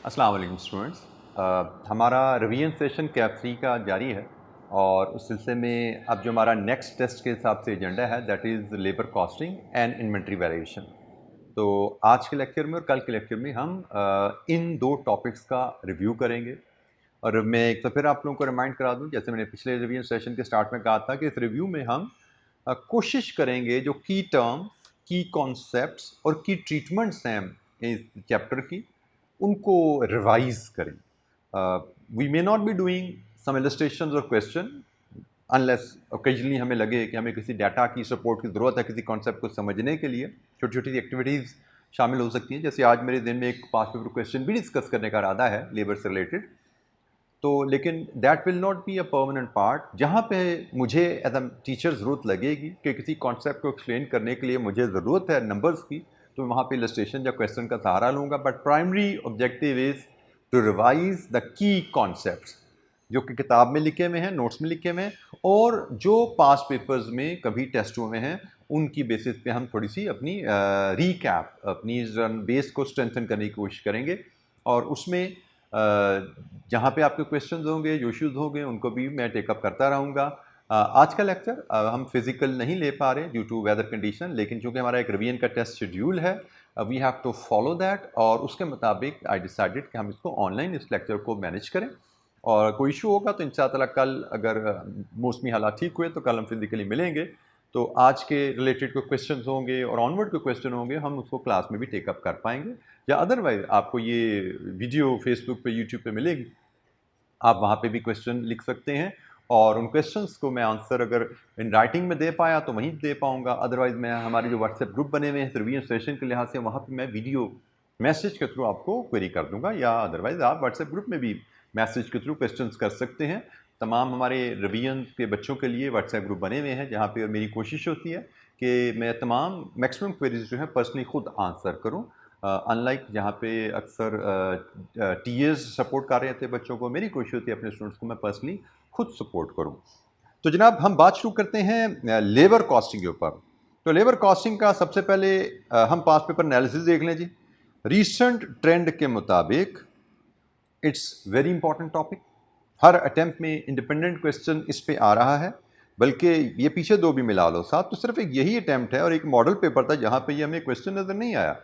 अस्सलाम वालेकुम स्टूडेंट्स। हमारा रिवीजन सेशन कैप 3 का जारी है और उस सिलसिले में अब जो हमारा नेक्स्ट टेस्ट के हिसाब से एजेंडा है that is labour costing and inventory valuation. तो आज के लेक्चर में और कल के लेक्चर में हम इन दो टॉपिक्स का रिव्यू करेंगे। और मैं एक तो फिर आप लोगों को रिमाइंड करा दूं, जैसे मैंने पिछले रिवीजन सेशन के स्टार्ट में कहा था कि इस रिव्यू में हम कोशिश करेंगे जो की टर्म्स, की कॉन्सेप्ट्स और की ट्रीटमेंट्स हैं इस चैप्टर की, उनको रिवाइज करें। We may not be doing some illustrations और क्वेश्चन अनलेस ओकेजनली हमें लगे कि हमें किसी डाटा की सपोर्ट की ज़रूरत है किसी कॉन्सेप्ट को समझने के लिए। छोटी छोटी एक्टिविटीज़ शामिल हो सकती हैं, जैसे आज मेरे दिन में एक पास पेपर क्वेश्चन भी डिस्कस करने का इरादा है लेबर से रिलेटेड। तो लेकिन that will not be a permanent part. जहाँ पे मुझे एज अ टीचर ज़रूरत लगेगी कि किसी कॉन्सेप्ट को एक्सप्लेन करने के लिए मुझे ज़रूरत है नंबर्स की, तो वहाँ पे इलस्ट्रेशन या क्वेश्चन का सहारा लूँगा। But primary objective is to revise the key concepts जो कि किताब में लिखे हुए हैं, नोट्स में लिखे हुए हैं, और जो पास पेपर्स में कभी टेस्टों में हैं उनकी बेसिस पे हम थोड़ी सी अपनी रीकैप, अपनी बेस को स्ट्रेंथन करने की कोशिश करेंगे। और उसमें जहाँ पे आपके क्वेश्चंस होंगे, जो इश्यूज़ होंगे, उनको भी मैं टेकअप करता रहूँगा। आज का लेक्चर हम फिज़िकल नहीं ले पा रहे ड्यू टू वेदर कंडीशन, लेकिन चूँकि हमारा एक रिवीजन का टेस्ट शेड्यूल है, we have to follow that, और उसके मुताबिक आई डिसाइडेड कि हम इसको ऑनलाइन इस लेक्चर को मैनेज करें। और कोई इशू होगा तो इंशाअल्लाह कल, अगर मौसमी हालात ठीक हुए, तो कल हम फिज़िकली मिलेंगे। तो आज के रिलेटेड कोई क्वेश्चंस होंगे और ऑनवर्ड के क्वेश्चन होंगे, हम उसको क्लास में भी टेकअप कर पाएंगे। या अदरवाइज आपको ये वीडियो फेसबुक पे, यूट्यूब पे मिलेगी, आप वहाँ पे भी क्वेश्चन लिख सकते हैं और उन क्वेश्चंस को मैं आंसर अगर इन राइटिंग में दे पाया तो वहीं दे पाऊँगा। अदरवाइज़ मैं, हमारे जो व्हाट्सएप ग्रुप बने हुए हैं रिवीजन सेशन के लिहाज से, वहाँ पे मैं वीडियो मैसेज के थ्रू आपको क्वेरी कर दूँगा, या अदरवाइज़ आप व्हाट्सएप ग्रुप में भी मैसेज के थ्रू क्वेश्चंस कर सकते हैं। तमाम हमारे रिवीजन के बच्चों के लिए व्हाट्सएप ग्रुप बने हुए हैं, जहाँ पे मेरी कोशिश होती है कि मैं तमाम मैक्सिमम क्वेरीज जो है पर्सनली खुद आंसर करूँ। अनलाइक जहाँ पे अक्सर टीएस सपोर्ट कर रहे थे बच्चों को, मेरी कोशिश होती है अपने स्टूडेंट्स को मैं पर्सनली खुद सपोर्ट करूँ। तो जनाब हम बात शुरू करते हैं लेबर कॉस्टिंग के ऊपर। तो लेबर कॉस्टिंग का सबसे पहले हम पास पेपर एनालिसिस देख लें जी। रीसेंट ट्रेंड के मुताबिक it's very important topic. Her attempt में इंडिपेंडेंट क्वेश्चन इस पे आ रहा है, बल्कि ये पीछे दो भी मिला लो साथ, तो सिर्फ एक यही अटैम्प्ट है और एक मॉडल पेपर था जहाँ पे ये हमें क्वेश्चन नज़र नहीं आया।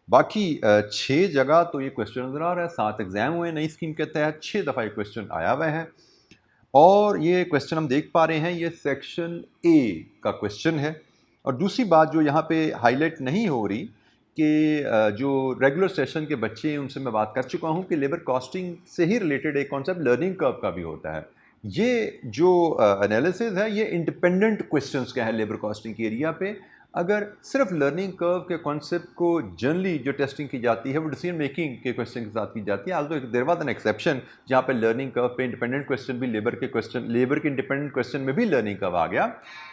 बाकी 6 जगह तो ये क्वेश्चन नज़र आ रहा है, 7 एग्जाम हुए नई स्कीम के तहत, 6 दफ़ा ये क्वेश्चन आया हुआ है। और ये क्वेश्चन हम देख पा रहे हैं, ये सेक्शन ए का क्वेश्चन है। और दूसरी बात जो यहाँ पे हाईलाइट नहीं हो रही कि जो रेगुलर सेशन के बच्चे हैं उनसे मैं बात कर चुका हूँ कि लेबर कॉस्टिंग से ही रिलेटेड एक कॉन्सेप्ट लर्निंग कर्व का भी होता है। ये जो एनालिसिस है ये इंडिपेंडेंट क्वेश्चंस का है लेबर कॉस्टिंग के एरिया पे। अगर सिर्फ लर्निंग कर्व के कॉन्सेप्ट को जनरली जो टेस्टिंग की जाती है वो डिसीजन मेकिंग के क्वेश्चन के साथ की जाती है। Although there was an exception जहाँ पे लर्निंग कर्व पे इंडिपेंडेंट क्वेश्चन भी, लेबर के इंडिपेंडेंट क्वेश्चन में भी लर्निंग कर्व आ गया।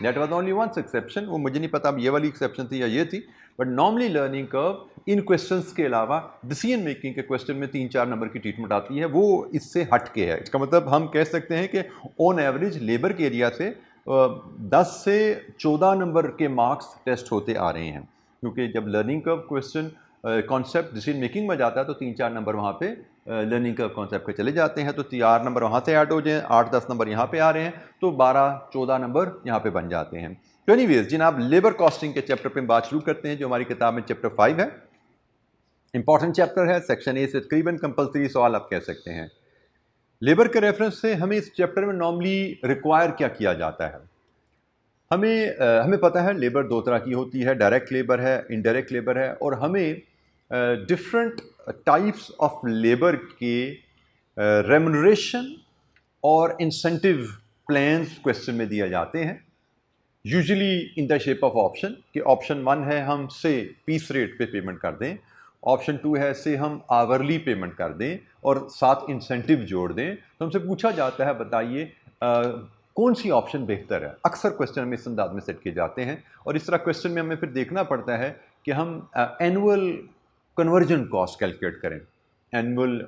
That was only one exception, वो मुझे नहीं पता अब ये वाली एक्सेप्शन थी या ये थी, but normally learning curve in questions के अलावा डिसीजन मेकिंग के क्वेश्चन में 3-4 नंबर की ट्रीटमेंट आती है, वो इससे हट के है। इसका मतलब हम कह सकते हैं कि ऑन एवरेज लेबर के एरिया से 10 से 14 नंबर के मार्क्स टेस्ट होते आ रहे हैं, क्योंकि जब learning curve question concept decision making में जाता है तो 3-4 नंबर वहाँ पे लर्निंग कर्व कॉन्सेप्ट के चले जाते हैं, तो 4 नंबर वहाँ से ऐड हो जाए, 8-10 नंबर यहाँ पे आ रहे हैं, तो 12-14 नंबर यहाँ पे बन जाते हैं। तो एनीवेज जनाब, लेबर कॉस्टिंग के चैप्टर पे बात शुरू करते हैं, जो हमारी किताब में चैप्टर 5 है। इंपॉर्टेंट चैप्टर है, सेक्शन ए से तकरीबन कंपल्सरी सवाल आप कह सकते हैं। लेबर के रेफरेंस से हमें इस चैप्टर में नॉर्मली रिक्वायर क्या किया जाता है। हमें पता है लेबर दो तरह की होती है, डायरेक्ट लेबर है, इनडायरेक्ट लेबर है, और हमें डिफरेंट टाइप्स ऑफ लेबर के रेमुनरेशन और इंसेंटिव प्लान्स क्वेश्चन में दिए जाते हैं, usually in the shape of option. कि ऑप्शन 1 है हम से पीस रेट पे पेमेंट कर दें, ऑप्शन 2 है से हम आवरली पेमेंट कर दें और साथ इंसेंटिव जोड़ दें। तो हमसे पूछा जाता है बताइए कौन सी ऑप्शन बेहतर है। अक्सर क्वेश्चन हमें इस अंदाज में सेट किए जाते हैं, और इस तरह क्वेश्चन में हमें फिर देखना पड़ता है कि हम एनुअल कन्वर्जन कॉस्ट कैलकुलेट करें, annual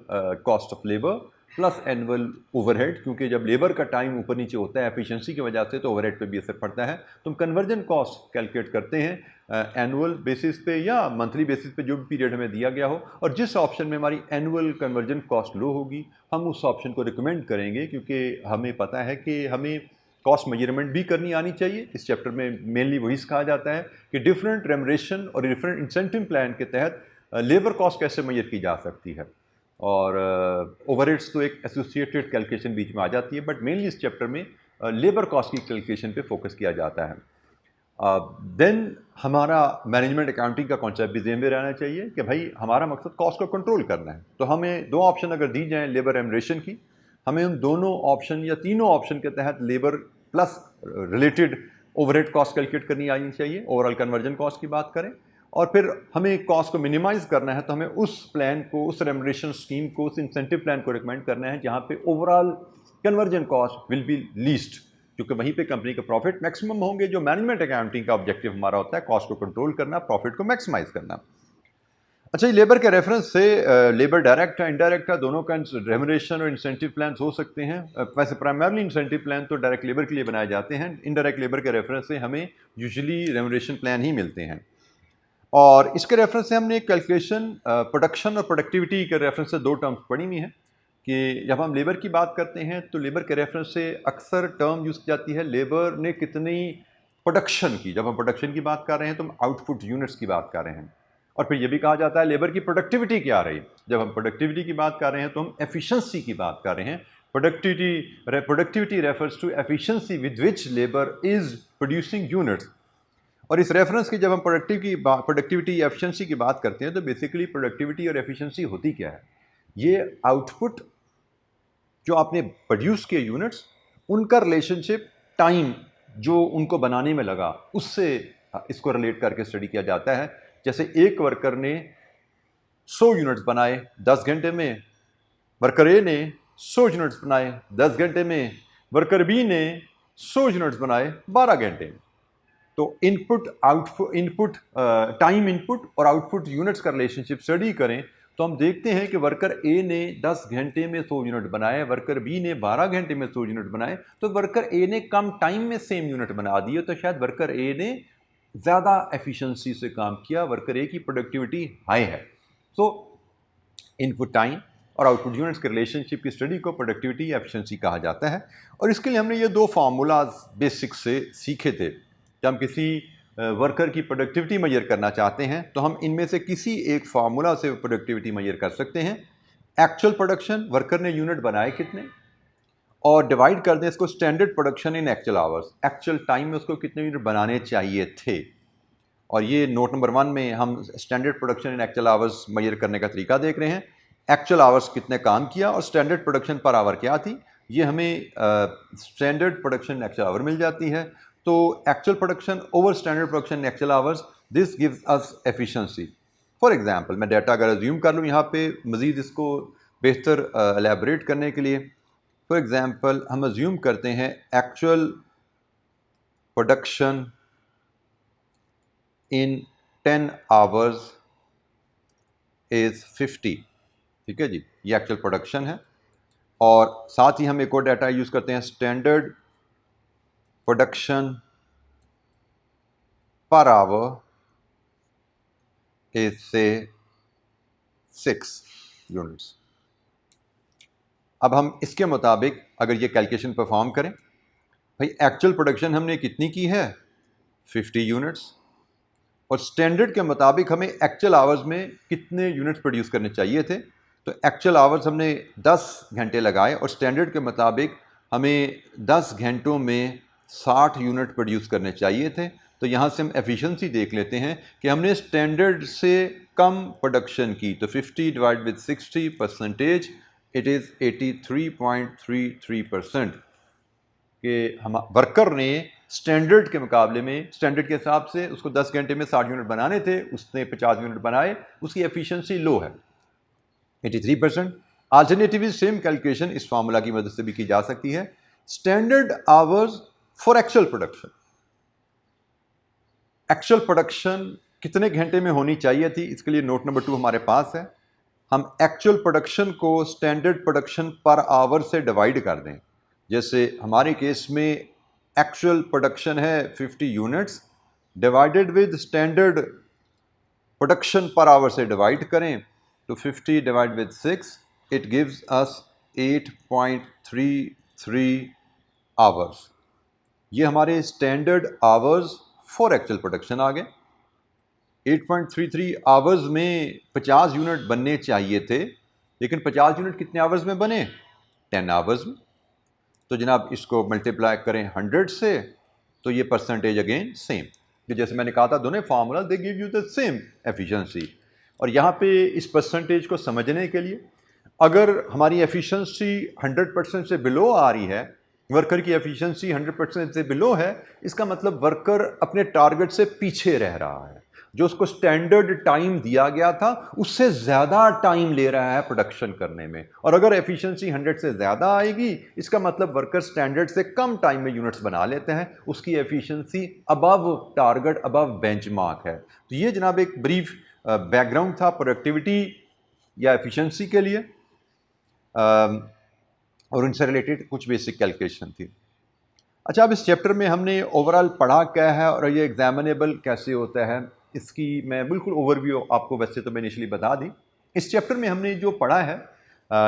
cost of labour plus annual overhead, क्योंकि जब लेबर का टाइम ऊपर नीचे होता है एफिशिएंसी की वजह से तो ओवरहेड पे भी असर पड़ता है। तो हम कन्वर्जन कॉस्ट कैलकुलेट करते हैं एनुअल बेसिस पे या मंथली बेसिस पे, जो भी पीरियड हमें दिया गया हो, और जिस ऑप्शन में हमारी एनुअल कन्वर्जन कॉस्ट लो होगी हम उस ऑप्शन को रिकमेंड करेंगे, क्योंकि हमें पता है कि हमें कॉस्ट मेजरमेंट भी करनी आनी चाहिए। इस चैप्टर में मेनली वही सिखाया जाता है कि डिफरेंट रेमरेशन और डिफरेंट इंसेंटिव प्लान के तहत लेबर कॉस्ट कैसे मेजर की जा सकती है, और ओवरहेड्स तो एक एसोसिएटेड कैलकुलेशन बीच में आ जाती है, बट मेनली इस चैप्टर में लेबर कॉस्ट की कैलकुलेशन पे फोकस किया जाता है। देन हमारा मैनेजमेंट अकाउंटिंग का कॉन्सेप्ट भी ज़हन में रहना चाहिए कि भाई हमारा मकसद कॉस्ट को कंट्रोल करना है। तो हमें दो ऑप्शन अगर दी जाएँ लेबर रेमरेशन की, हमें उन दोनों ऑप्शन या तीनों ऑप्शन के तहत labour plus related overhead cost calculate करनी आनी चाहिए, ओवरऑल कन्वर्जन कॉस्ट की बात करें। और फिर हमें कॉस्ट को मिनिमाइज करना है तो हमें उस प्लान को, उस रेमरेशन स्कीम को, उस इंसेंटिव प्लान को रिकमेंड करना है जहाँ पे overall conversion cost will be least, क्योंकि वहीं पे कंपनी के प्रॉफिट मैक्सिमम होंगे। जो मैनेजमेंट अकाउंटिंग का ऑब्जेक्टिव हमारा होता है कॉस्ट को कंट्रोल करना, प्रॉफिट को मैक्सिमाइज करना। अच्छा, ये लेबर के रेफरेंस से लेबर डायरेक्ट है, इनडायरेक्ट है, दोनों का रेमुनरेशन और इंसेंटिव प्लान हो सकते हैं। वैसे प्राइमरली इंसेंटिव प्लान तो डायरेक्ट लेबर के लिए बनाए जाते हैं, इनडायरेक्ट लेबर के रेफरेंस से हमें यूजुअली रेमुनरेशन प्लान ही मिलते हैं। और इसके रेफरेंस से हमने एक कैलकुलेशन प्रोडक्शन और प्रोडक्टिविटी के रेफरेंस से दो टर्म्स पढ़ी हुई हैं कि जब हम लेबर की बात करते हैं तो लेबर के रेफरेंस से अक्सर टर्म यूज़ की जाती है लेबर ने कितनी प्रोडक्शन की। जब हम प्रोडक्शन की बात कर रहे हैं तो हम आउटपुट यूनिट्स की बात कर रहे हैं। और फिर ये भी कहा जाता है लेबर की प्रोडक्टिविटी क्या रही। जब हम प्रोडक्टिविटी की बात कर रहे हैं तो हम एफिशिएंसी की बात कर रहे हैं। Productivity refers to efficiency with which labour is producing units. और इस रेफरेंस की जब हम प्रोडक्टिविटी एफिशिएंसी की बात करते हैं तो बेसिकली प्रोडक्टिविटी और एफिशिएंसी होती क्या है? ये आउटपुट जो आपने प्रोड्यूस किए यूनिट्स, उनका रिलेशनशिप टाइम जो उनको बनाने में लगा उससे इसको रिलेट करके स्टडी किया जाता है। जैसे एक वर्कर ने 100 यूनिट्स बनाए 10 घंटे में, वर्कर ए ने 100 यूनिट्स बनाए 10 घंटे में, वर्कर बी ने 100 यूनिट्स बनाए 12 घंटे में। तो टाइम इनपुट और आउटपुट यूनिट्स का रिलेशनशिप स्टडी करें तो हम देखते हैं कि वर्कर ए ने 10 घंटे में 100 यूनिट बनाए, वर्कर बी ने 12 घंटे में 100 यूनिट बनाए। तो वर्कर ए ने कम टाइम में सेम यूनिट बना दिए, तो शायद वर्कर ए ने ज़्यादा एफिशिएंसी से काम किया, वर्कर ए की प्रोडक्टिविटी हाई है। तो इनपुट टाइम और आउटपुट यूनिट्स के रिलेशनशिप की स्टडी को प्रोडक्टिविटी एफिशिएंसी कहा जाता है। और इसके लिए हमने ये दो फार्मूलाज बेसिक से सीखे थे। जब हम किसी वर्कर की प्रोडक्टिविटी मेजर करना चाहते हैं तो हम इनमें से किसी एक फार्मूला से प्रोडक्टिविटी मेजर कर सकते हैं। एक्चुअल प्रोडक्शन, वर्कर ने यूनिट बनाए कितने, और डिवाइड कर दें इसको standard production in actual hours, actual time में उसको कितने यूनिट बनाने चाहिए थे। और ये नोट नंबर 1 में हम standard production in actual hours measure करने का तरीका देख रहे हैं। एक्चुअल आवर्स कितने काम किया और स्टैंडर्ड प्रोडक्शन पर आवर क्या थी, ये हमें स्टैंडर्ड प्रोडक्शन एक्चुअल आवर मिल जाती है। तो actual production over standard production actual hours, this gives us efficiency. For example मैं डाटा अगर अज्यूम कर लूँ यहाँ पे मज़ीद इसको बेहतर एलैबोरेट करने के लिए, फॉर एग्जांपल हम अज्यूम करते हैं actual production in 10 hours is 50। ठीक है जी, ये एक्चुअल प्रोडक्शन है। और साथ ही हम एक और डाटा यूज़ करते हैं standard production per our is से 6 यूनिट्स। अब हम इसके मुताबिक अगर ये कैलकुलेशन परफॉर्म करें, भाई एक्चुअल प्रोडक्शन हमने कितनी की है 50 यूनिट्स, और स्टैंडर्ड के मुताबिक हमें एक्चुअल आवर्स में कितने यूनिट्स प्रोड्यूस करने चाहिए थे। तो एक्चुअल आवर्स हमने 10 घंटे लगाए और स्टैंडर्ड के मुताबिक हमें 10 घंटों में 60 यूनिट प्रोड्यूस करने चाहिए थे। तो यहाँ से हम एफिशिएंसी देख लेते हैं कि हमने स्टैंडर्ड से कम प्रोडक्शन की, तो 50 divide with 60 percentage it is 83.33% कि हम वर्कर ने स्टैंडर्ड के मुकाबले में, स्टैंडर्ड के हिसाब से उसको 10 घंटे में 60 यूनिट बनाने थे, उसने 50 यूनिट बनाए, उसकी एफिशिएंसी लो है 83%। अल्टरनेटिवली सेम कैलकुलेशन इस फार्मूला की मदद से भी की जा सकती है। Standard hours for actual production, actual production कितने घंटे में होनी चाहिए थी, इसके लिए नोट नंबर 2 हमारे पास है। हम एक्चुअल प्रोडक्शन को स्टैंडर्ड प्रोडक्शन पर आवर से डिवाइड कर दें, जैसे हमारे केस में एक्चुअल प्रोडक्शन है 50 units, divided with standard production per hour से डिवाइड करें तो 50 divide with 6 it gives us 8.33 hours. ये हमारे standard hours for actual production आ गए। 8.33 आवर्स में 50 यूनिट बनने चाहिए थे, लेकिन 50 यूनिट कितने आवर्स में बने? 10 आवर्स में। तो जनाब इसको मल्टीप्लाई करें 100 से तो ये परसेंटेज अगेन सेम, कि जैसे मैंने कहा था दोनों formula they give you the same efficiency. और यहाँ पे इस परसेंटेज को समझने के लिए अगर हमारी एफिशिएंसी 100% से बिलो आ रही है, वर्कर की एफिशिएंसी 100% से बिलो है, इसका मतलब वर्कर अपने टारगेट से पीछे रह रहा है। जो उसको स्टैंडर्ड टाइम दिया गया था उससे ज़्यादा टाइम ले रहा है प्रोडक्शन करने में। और अगर एफिशिएंसी 100 से ज़्यादा आएगी, इसका मतलब वर्कर स्टैंडर्ड से कम टाइम में यूनिट्स बना लेते हैं, उसकी efficiency above target, above benchmark है। तो ये जनाब एक ब्रीफ बैकग्राउंड था प्रोडक्टिविटी या एफिशिएंसी के लिए, और उनसे रिलेटेड कुछ बेसिक कैलकुलेशन थी। अच्छा, अब इस चैप्टर में हमने ओवरऑल पढ़ा क्या है और ये एग्जामिनेबल कैसे होता है, इसकी मैं बिल्कुल ओवरव्यू आपको वैसे तो मैं इनिशियली बता दी। इस चैप्टर में हमने जो पढ़ा है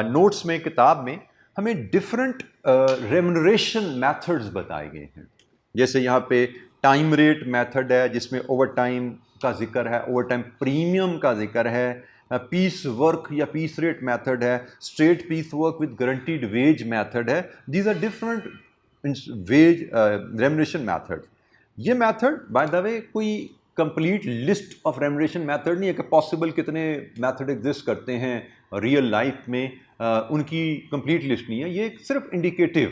नोट्स में, किताब में हमें डिफरेंट रेम्युनरेशन मेथड्स बताए गए हैं। जैसे यहाँ पे टाइम रेट मेथड है जिसमें ओवर टाइम का जिक्र है, ओवर टाइम प्रीमियम का जिक्र है, पीस वर्क या पीस रेट मेथड है, straight piece work with guaranteed wage method है। These are different wage remuneration method. ये मेथड बाय द वे कोई complete list of remuneration method नहीं है कि पॉसिबल कितने मेथड एग्जिस्ट करते हैं रियल लाइफ में, उनकी कंप्लीट लिस्ट नहीं है। ये सिर्फ इंडिकेटिव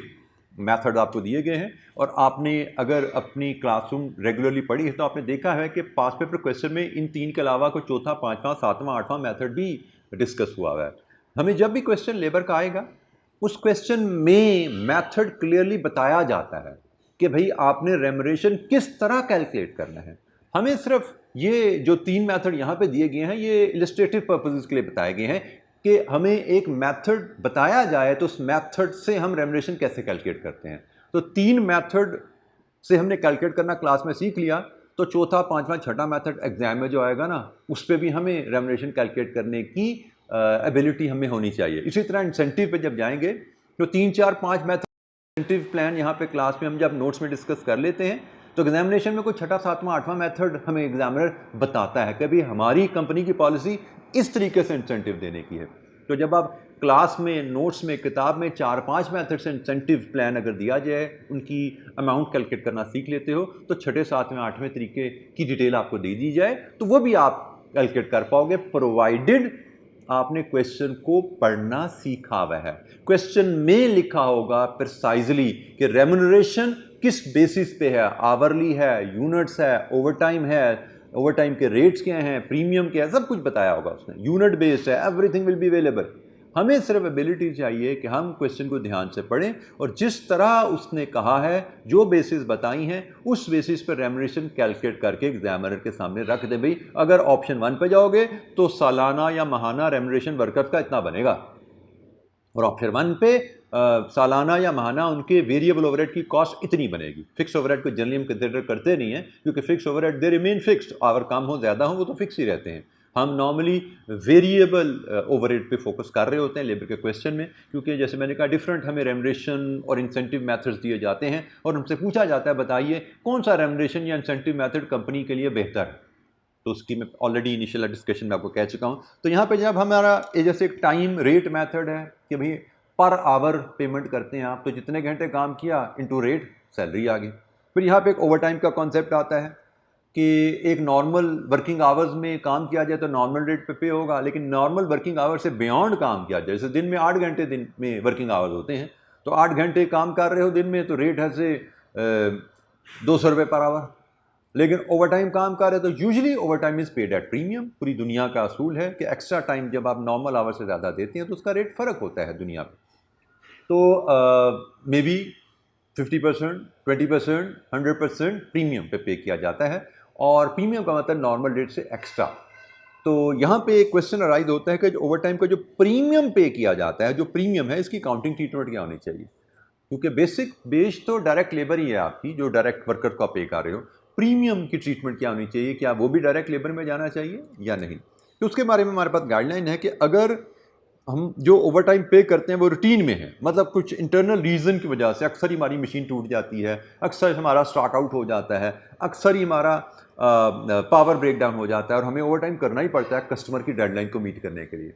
मेथड आपको दिए गए हैं। और आपने अगर अपनी क्लासरूम रेगुलरली पढ़ी है तो आपने देखा है कि पास पेपर क्वेश्चन में इन तीन के अलावा कोई चौथा, पांचवा, सातवां, आठवां मेथड भी डिस्कस हुआ है। हमें जब भी क्वेश्चन लेबर का आएगा उस क्वेश्चन में मेथड क्लियरली बताया जाता है कि भाई आपने रेम्युनरेशन किस तरह कैलकुलेट करना है। हमें सिर्फ ये जो तीन मेथड यहाँ पे दिए गए हैं ये इलस्ट्रेटिव पर्पसेस के लिए बताए गए हैं कि हमें एक मेथड बताया जाए तो उस मेथड से हम रेम्युनरेशन कैसे कैलकुलेट करते हैं। तो तीन मेथड से हमने कैलकुलेट करना क्लास में सीख लिया, तो चौथा, पांचवा, छठा मेथड एग्जाम में जो आएगा ना उस पर भी हमें रेम्युनरेशन कैलकुलेट करने की एबिलिटी हमें होनी चाहिए। इसी तरह इंसेंटिव पे जब जाएंगे तो 3, 4, 5 मेथड इंसेंटिव प्लान यहाँ पे क्लास में हम जब नोट्स में डिस्कस कर लेते हैं तो एग्जामिनेशन में कोई छठा, सातवां, आठवां मेथड हमें एग्जामिनर बताता है कि भाई हमारी कंपनी की पॉलिसी इस तरीके से इंसेंटिव देने की है। तो जब आप क्लास में, नोट्स में, किताब में 4-5 मेथड से इंसेंटिव प्लान अगर दिया जाए, उनकी अमाउंट कैलकुलेट करना सीख लेते हो, तो छठे, सातवें, आठवें तरीके की डिटेल आपको दे दी जाए तो वो भी आप कैलकुलेट कर पाओगे, प्रोवाइडेड आपने क्वेश्चन को पढ़ना सीखा हुआ है। क्वेश्चन में लिखा होगा प्रिसाइजली कि रेम्युनरेशन किस बेसिस पे है, आवरली है, यूनिट्स है, ओवरटाइम है, ओवरटाइम के रेट्स क्या हैं, प्रीमियम क्या है, सब कुछ बताया होगा उसने, यूनिट बेस्ड है, एवरीथिंग विल बी अवेलेबल। हमें सिर्फ एबिलिटी चाहिए कि हम क्वेश्चन को ध्यान से पढ़ें और जिस तरह उसने कहा है, जो बेसिस बताई हैं, उस बेसिस पर रेम्युनरेशन कैलकुलेट करके एग्जामिनर के सामने रख दे। भाई अगर ऑप्शन 1 पे जाओगे तो सालाना या माहाना रेम्युनरेशन वर्कर्स का इतना बनेगा, और ऑप्शन 1 पे सालाना या माहाना उनके वेरिएबल ओवरहेड की कॉस्ट इतनी बनेगी। फिक्स ओवरहेड को जनरली हम कंसिडर करते नहीं हैं क्योंकि fix overhead they remain fixed, अगर कम हो, ज़्यादा हो, वो तो फिक्स ही रहते हैं। हम नॉर्मली वेरिएबल ओवरहेड पे फोकस कर रहे होते हैं लेबर के क्वेश्चन में, क्योंकि जैसे मैंने कहा डिफरेंट हमें रेम्युनरेशन और इंसेंटिव मेथड्स दिए जाते हैं और हमसे पूछा जाता है बताइए कौन सा रेम्युनरेशन या इंसेंटिव मेथड कंपनी के लिए बेहतर है। तो उसकी मैं ऑलरेडी इनिशियल डिस्कशन में आपको कह चुका हूँ। तो यहाँ पे जब हमारा ये जैसे एक टाइम रेट मेथड है कि भाई पर आवर पेमेंट करते हैं आप, तो जितने घंटे काम किया इनटू रेट सैलरी आ गई। फिर यहाँ पे एक ओवर टाइम का कॉन्सेप्ट आता है कि एक नॉर्मल वर्किंग आवर्स में काम किया जाए तो नॉर्मल रेट पे होगा, लेकिन नॉर्मल वर्किंग आवर्स से बियॉन्ड काम किया जाए, जैसे दिन में 8 घंटे दिन में वर्किंग आवर्स होते हैं, तो 8 घंटे काम कर रहे हो दिन में तो रेट है से 200 रुपये पर आवर। लेकिन ओवर टाइम काम कर रहे तो usually over time is paid at premium. पूरी दुनिया का असूल है कि एक्स्ट्रा टाइम जब आप नॉर्मल आवर से ज़्यादा देते हैं तो उसका रेट फ़र्क होता है दुनिया में। तो मे बी 50%, 20%, 100% प्रीमियम पे किया जाता है, और प्रीमियम का मतलब नॉर्मल रेट से एक्स्ट्रा। तो यहाँ पे एक क्वेश्चन अराइज होता है कि ओवर टाइम का जो प्रीमियम पे किया जाता है, जो प्रीमियम है, इसकी काउंटिंग ट्रीटमेंट क्या होनी चाहिए? क्योंकि बेसिक बेस तो डायरेक्ट लेबर ही है आपकी, जो डायरेक्ट वर्कर को आप पे कर रहे हो। प्रीमियम की ट्रीटमेंट क्या होनी चाहिए? क्या वो भी डायरेक्ट लेबर में जाना चाहिए या नहीं? तो उसके बारे में हमारे पास गाइडलाइन है कि अगर हम जो ओवर टाइम पे करते हैं वो रूटीन में है, मतलब कुछ इंटरनल रीज़न की वजह से अक्सर ही हमारी मशीन टूट जाती है, अक्सर हमारा स्टॉक आउट हो जाता है, अक्सर ही हमारा पावर ब्रेक डाउन हो जाता है और हमें ओवर टाइम करना ही पड़ता है कस्टमर की डेडलाइन को मीट करने के लिए।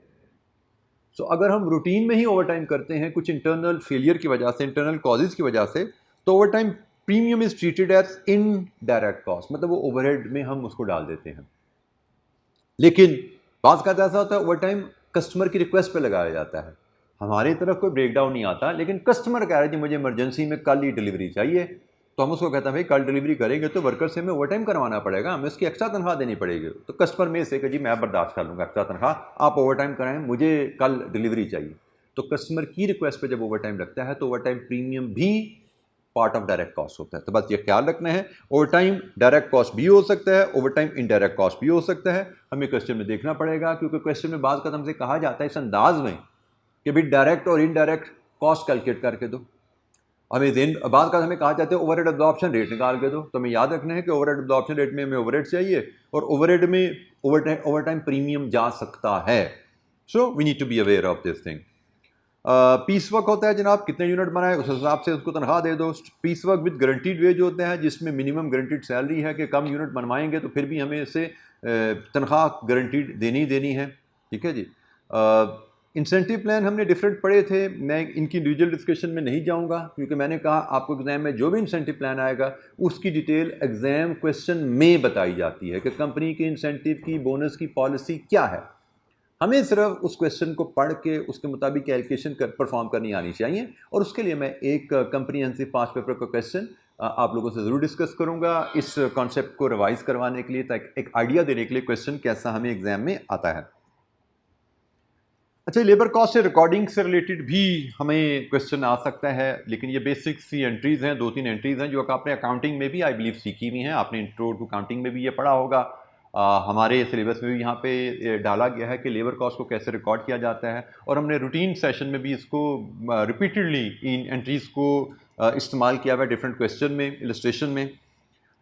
सो अगर हम रूटीन में ही ओवर टाइम करते हैं कुछ इंटरनल फेलियर की वजह से, इंटरनल कॉजेज़ की वजह से, तो overtime premium is treated as indirect cost, मतलब वो ओवरहेड में हम उसको डाल देते हैं। लेकिन बात का ऐसा होता है ओवर टाइम कस्टमर की रिक्वेस्ट पे लगाया जाता है, हमारी तरफ कोई ब्रेकडाउन नहीं आता, लेकिन कस्टमर कह रहा है जी मुझे इमरजेंसी में कल ही डिलीवरी चाहिए, तो हम उसको कहते हैं भाई कल डिलीवरी करेंगे तो वर्कर से हमें ओवर टाइम करवाना पड़ेगा, हमें उसकी एक्स्ट्रा तनख्वाह देनी पड़ेगी। तो कस्टमर में से कि जी मैं बर्दाश्त कर लूँगा एक्स्ट्रा तनख्वाह, आप ओवर टाइम कराएं, मुझे कल डिलीवरी चाहिए। तो कस्टमर की रिक्वेस्ट पे जब ओवर टाइम लगता है तो ओवर टाइम प्रीमियम भी पार्ट ऑफ डायरेक्ट कॉस्ट होता है। तो बस ये ख्याल रखना है, ओवर टाइम डायरेक्ट कॉस्ट भी हो सकता है, ओवर टाइम इनडायरेक्ट कॉस्ट भी हो सकता है, हमें क्वेश्चन में देखना पड़ेगा, क्योंकि क्वेश्चन में बात का हमसे कहा जाता है इस अंदाज में कि भाई डायरेक्ट और इनडायरेक्ट कॉस्ट कैलकुलेट करके दो। हमें दिन बाद का हमें कहा जाता है ओवरहेड एब्जॉर्प्शन रेट निकाल के दो, तो हमें याद रखना है कि ओवरहेड एब्जॉर्प्शन रेट में हमें ओवरहेड चाहिए और ओवरहेड में ओवर टाइम प्रीमियम जा सकता है। So we need to be aware of this thing. Piece work होता है जनाब, कितने यूनिट बनाए उस हिसाब से उसको तनख्वाह दे दो। Piece work with guaranteed wage होते हैं जिसमें मिनिमम गारंटीड सैलरी है कि कम यूनिट बनवाएंगे तो फिर भी हमें इससे तनख्वाह गारंटीड देनी है, ठीक है जी। इंसेंटिव प्लान हमने डिफरेंट पढ़े थे, मैं इनकी इंडिविजुअल डिस्कशन में नहीं जाऊंगा, क्योंकि मैंने कहा आपको एग्जाम में जो भी इंसेंटिव प्लान आएगा उसकी डिटेल एग्जाम क्वेश्चन में बताई जाती है कि कंपनी के इंसेंटिव की, बोनस की पॉलिसी क्या है। हमें सिर्फ उस क्वेश्चन को पढ़ के उसके मुताबिक कैलकुलेशन परफॉर्म करनी आनी चाहिए, और उसके लिए मैं एक कंप्रीहेंसिव 5 पेपर का क्वेश्चन आप लोगों से ज़रूर डिस्कस करूंगा इस कॉन्सेप्ट को रिवाइज करवाने के लिए, ताकि एक आइडिया देने के लिए क्वेश्चन कैसा हमें एग्जाम में आता है। अच्छा, लेबर कॉस्ट से रिकॉर्डिंग से रिलेटेड भी हमें क्वेश्चन आ सकता है, लेकिन ये बेसिक सी एंट्रीज़ हैं, 2-3 एंट्रीज़ हैं जो आपने अकाउंटिंग में भी आई बिलीव सीखी हुई हैं, आपने इंट्रो टू अकाउंटिंग में भी ये पढ़ा होगा। हमारे सिलेबस में भी यहाँ पे डाला गया है कि लेबर कॉस्ट को कैसे रिकॉर्ड किया जाता है, और हमने रूटीन सेशन में भी इसको रिपीटेडली इन एंट्रीज़ को इस्तेमाल किया हुआ है डिफरेंट क्वेश्चन में, इलस्ट्रेशन में।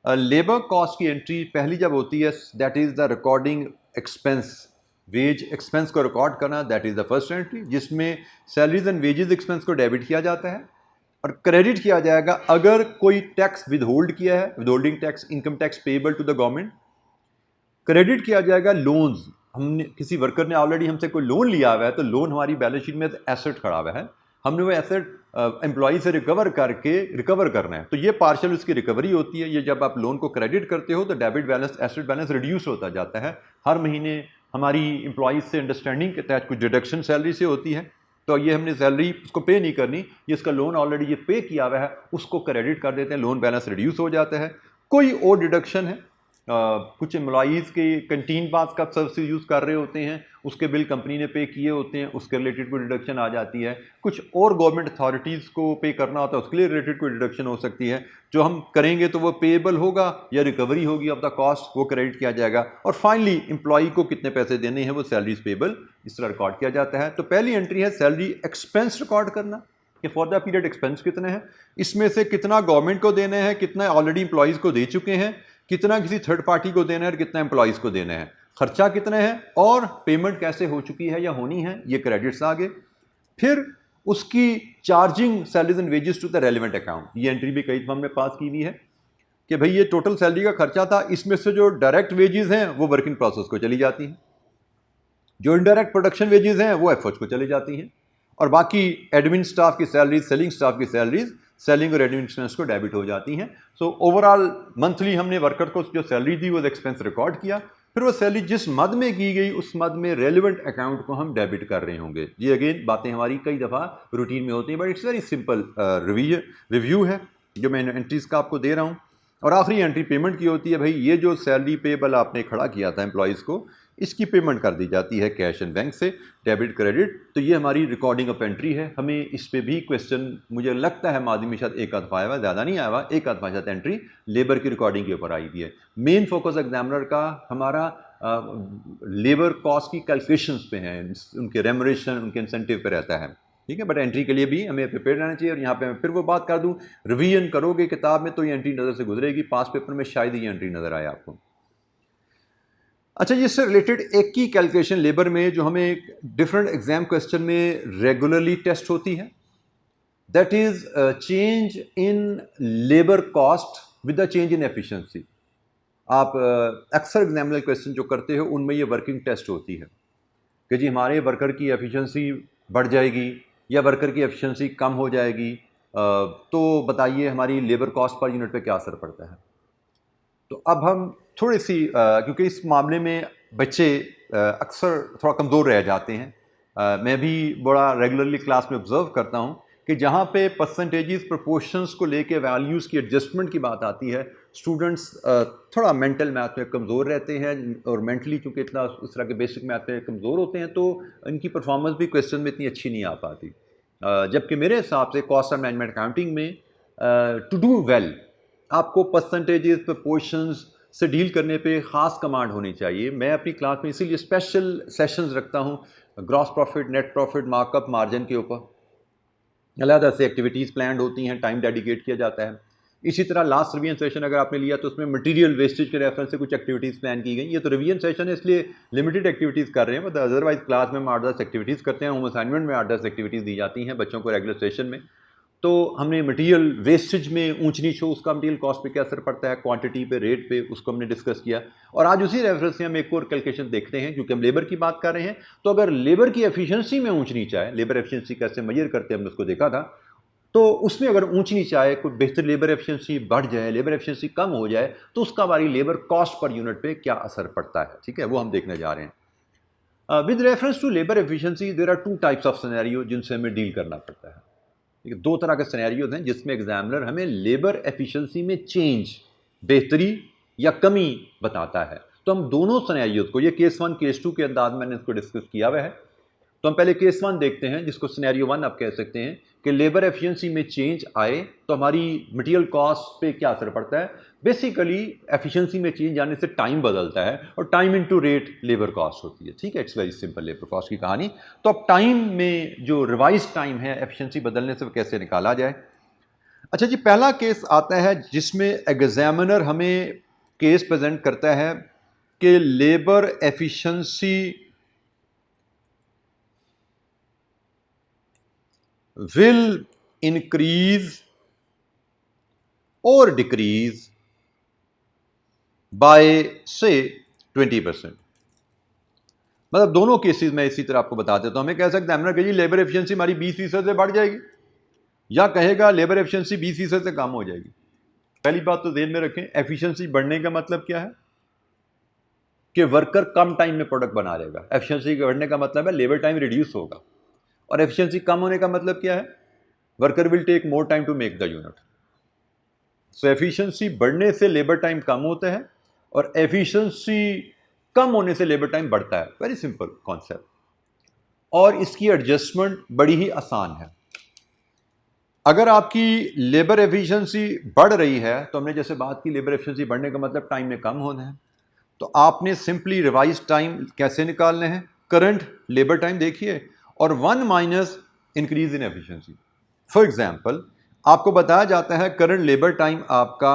लेबर कॉस्ट की एंट्री पहली जब होती है, that is the recording expense, wage expense को रिकॉर्ड करना, that is the first entry, जिसमें सैलरीज एंड वेजेस एक्सपेंस को डेबिट किया जाता है और क्रेडिट किया जाएगा अगर कोई टैक्स विद होल्ड किया है, withholding tax, income tax payable to the government. Credit किया जाएगा लोन्स, हमने किसी वर्कर ने ऑलरेडी हमसे कोई लोन लिया हुआ है तो लोन हमारी बैलेंस शीट में एसेट खड़ा हुआ है, हमने वो एसेट एम्प्लॉय से रिकवर करना है, तो ये पार्शियल उसकी रिकवरी होती है। ये जब आप लोन को क्रेडिट करते हो तो debit balance, asset balance reduce होता जाता है। हर महीने हमारी एम्प्लॉयज़ से अंडरस्टैंडिंग के तहत कुछ डिडक्शन सैलरी से होती है, तो ये हमने सैलरी उसको पे नहीं करनी, ये इसका लोन ऑलरेडी ये पे किया हुआ है उसको क्रेडिट कर देते हैं, लोन बैलेंस रिड्यूस हो जाता है। कोई और डिडक्शन है, कुछ एम्प्लॉयज़ के कंटीन पास का सर्विस यूज़ कर रहे होते हैं, उसके बिल कंपनी ने पे किए होते हैं, उसके रिलेटेड कोई डिडक्शन आ जाती है। कुछ और गवर्नमेंट अथॉरिटीज़ को पे करना होता है, उसके लिए रिलेटेड कोई डिडक्शन हो सकती है, जो हम करेंगे तो वो पेएबल होगा या रिकवरी होगी ऑफ द कॉस्ट, वो क्रेडिट किया जाएगा। और फाइनली एम्प्लॉई को कितने पैसे देने हैं वो सैलरीज पेएबल इस तरह रिकॉर्ड किया जाता है। तो पहली एंट्री है सैलरी एक्सपेंस रिकॉर्ड करना कि फॉर द पीरियड एक्सपेंस कितने हैं, इसमें से कितना गवर्नमेंट को देने हैं, कितना ऑलरेडी एम्प्लॉयज़ को दे चुके हैं, कितना किसी थर्ड पार्टी को देना है और कितना एम्प्लॉयज़ को देना है, खर्चा कितने हैं और पेमेंट कैसे हो चुकी है या होनी है, ये क्रेडिट्स आ गए। फिर उसकी charging salaries and wages to the relevant account, ये एंट्री भी कई दफा हमने पास की हुई है कि भाई ये टोटल सैलरी का खर्चा था, इसमें से जो डायरेक्ट वेजेस हैं वो वर्किंग प्रोसेस को चली जाती हैं, जो इनडायरेक्ट प्रोडक्शन वेजेस हैं वो एफर्ट्स को चली जाती हैं, और बाकी एडमिन स्टाफ की सैलरीज, सेलिंग स्टाफ की सैलरीज सेलिंग और एडमिन एक्सपेंस को डेबिट हो जाती हैं। सो ओवरऑल मंथली हमने वर्कर को जो सैलरी दी वो एक्सपेंस रिकॉर्ड किया, फिर वो सैलरी जिस मद में की गई उस मद में रेलिवेंट अकाउंट को हम डेबिट कर रहे होंगे। ये अगेन बातें हमारी कई दफ़ा रूटीन में होती हैं, but it's very simple review है जो मैं एंट्रीज़ का आपको दे रहा हूँ। और आखिरी एंट्री पेमेंट की होती है, भाई ये जो सैलरी पेबल आपने खड़ा किया था एम्प्लॉयज़ को, इसकी पेमेंट कर दी जाती है कैश एंड बैंक से, डेबिट क्रेडिट। तो ये हमारी रिकॉर्डिंग ऑफ एंट्री है। हमें इस पे भी क्वेश्चन मुझे लगता है मादी में शायद एक आध आया हुआ, ज़्यादा नहीं आया हुआ, एक आध शायद एंट्री लेबर की रिकॉर्डिंग के ऊपर आई हुई है। मेन फोकस एग्जामिनर का हमारा लेबर कॉस्ट की कैलकुलेशंस पे हैं, उनके रेमोरेशन, उनके इंसेंटिव पे रहता है, ठीक है। बट एंट्री के लिए भी हमें प्रिपेयर रहना चाहिए। और यहाँ पे मैं फिर वो बात कर दूँ, रिवीजन करोगे किताब में तो ये एंट्री नज़र से गुजरेगी, पास पेपर में शायद ये एंट्री नज़र आए आपको। अच्छा, इससे रिलेटेड एक ही कैलकुलेशन लेबर में जो हमें एक डिफरेंट एग्जाम क्वेश्चन में रेगुलरली टेस्ट होती है, that is change in labour cost with the change in efficiency. आप अक्सर एग्जामिनर क्वेश्चन जो करते हो उनमें ये वर्किंग टेस्ट होती है कि जी हमारे वर्कर की एफिशिएंसी बढ़ जाएगी या वर्कर की एफिशिएंसी कम हो जाएगी, तो बताइए हमारी लेबर कॉस्ट पर यूनिट पे क्या असर पड़ता है। तो अब हम थोड़ी सी क्योंकि इस मामले में बच्चे अक्सर थोड़ा कमज़ोर रह जाते हैं, मैं भी बड़ा रेगुलरली क्लास में ऑब्जर्व करता हूँ कि जहाँ पे परसेंटेजेस प्रोपोर्शंस को लेके वैल्यूज़ की एडजस्टमेंट की बात आती है, स्टूडेंट्स थोड़ा मेंटल मैथ में कमज़ोर रहते हैं, और मेंटली चूँकि इतना इस तरह के बेसिक मैथ में कमज़ोर होते हैं तो इनकी परफॉर्मेंस भी क्वेश्चन में इतनी अच्छी नहीं आ पाती। जबकि मेरे हिसाब से कॉस्ट एंड मैनेजमेंट अकाउंटिंग में टू डू वेल आपको परसेंटेजेस प्रोपोर्शंस से डील करने पे ख़ास कमांड होनी चाहिए। मैं अपनी क्लास में इसीलिए स्पेशल सेशंस रखता हूँ gross profit, net profit, markup, margin के ऊपर। अलग से एक्टिविटीज़ प्लान होती हैं, टाइम डेडिकेट किया जाता है। इसी तरह लास्ट रिवीजन सेशन अगर आपने लिया तो उसमें मटेरियल वेस्टेज के रेफरेंस से कुछ एक्टिविटीज़ प्लान की गई। ये तो रिवीजन सेशन है इसलिए लिमिटेड एक्टिविटीज़ कर रहे हैं, मतलब अदरवाइज क्लास में हम 8-10 एक्टिविटीज़ करते हैं, होम असाइनमेंट में 8-10 एक्टिविटीज़ दी जाती हैं बच्चों को रेगुलर सेशन में। तो हमने मटेरियल वेस्टेज में ऊंच नीच हो उसका मटेरियल कॉस्ट पे क्या असर पड़ता है, क्वांटिटी पे, रेट पे, उसको हमने डिस्कस किया। और आज उसी रेफरेंस से हम एक और कैलकुलेशन देखते हैं, क्योंकि हम लेबर की बात कर रहे हैं। तो अगर लेबर की एफिशिएंसी में ऊंच नीच आए, लेबर एफिशिएंसी कैसे मेजर करते हैं हमने उसको देखा था, तो उसमें अगर ऊंच नीच आए, कोई बेहतर लेबर एफिशिएंसी बढ़ जाए, लेबर एफिशिएंसी कम हो जाए, तो उसका हमारी लेबर कॉस्ट पर यूनिट पे क्या असर पड़ता है, ठीक है, वो हम देखने जा रहे हैं। With reference to labour efficiency there are 2 types of scenario जिनसे हमें डील करना पड़ता है। ठीक है, 2 तरह के सिनेरियोज हैं जिसमें एग्जामिनर हमें लेबर एफिशिएंसी में चेंज, बेहतरी या कमी बताता है। तो हम दोनों सिनेरियोज को, ये केस 1 केस 2 के अंदाज में मैंने इसको डिस्कस किया हुआ है। तो हम पहले केस 1 देखते हैं, जिसको सिनेरियो 1 आप कह सकते हैं कि लेबर एफिशिएंसी में चेंज आए तो हमारी मटेरियल कॉस्ट पे क्या असर पड़ता है। बेसिकली एफिशिएंसी में चेंज आने से टाइम बदलता है और time into rate labour cost होती है, ठीक है। It's very simple labour cost की कहानी। तो अब टाइम में जो रिवाइज टाइम है एफिशिएंसी बदलने से कैसे निकाला जाए। अच्छा जी, पहला केस आता है जिसमें एग्जामिनर हमें केस प्रेजेंट करता है कि labour efficiency will increase or decrease by say 20%। मतलब दोनों केसेस में इसी तरह आपको बता देता हूं। हमें कह सकते हैं कि जी लेबर एफिशिएंसी हमारी 20% से बढ़ जाएगी, या कहेगा लेबर एफिशिएंसी 20% से कम हो जाएगी। पहली बात तो ध्यान में रखें, एफिशिएंसी बढ़ने का मतलब क्या है कि वर्कर कम टाइम में प्रोडक्ट बना लेगा। एफिशिएंसी बढ़ने का मतलब है लेबर टाइम रिड्यूस होगा, और एफिशिएंसी कम होने का मतलब क्या है, worker will take more time to make the unit. So efficiency बढ़ने से लेबर टाइम कम होता है और एफिशिएंसी कम होने से लेबर टाइम बढ़ता है। वेरी सिंपल कॉन्सेप्ट, और इसकी एडजस्टमेंट बड़ी ही आसान है। अगर आपकी लेबर एफिशिएंसी बढ़ रही है, तो हमने जैसे बात की लेबर एफिशिएंसी बढ़ने का मतलब टाइम में कम होना है, तो आपने सिंपली रिवाइज टाइम कैसे निकालने हैं, करंट लेबर टाइम देखिए और 1 minus increase in efficiency. For example आपको बताया जाता है करंट लेबर टाइम आपका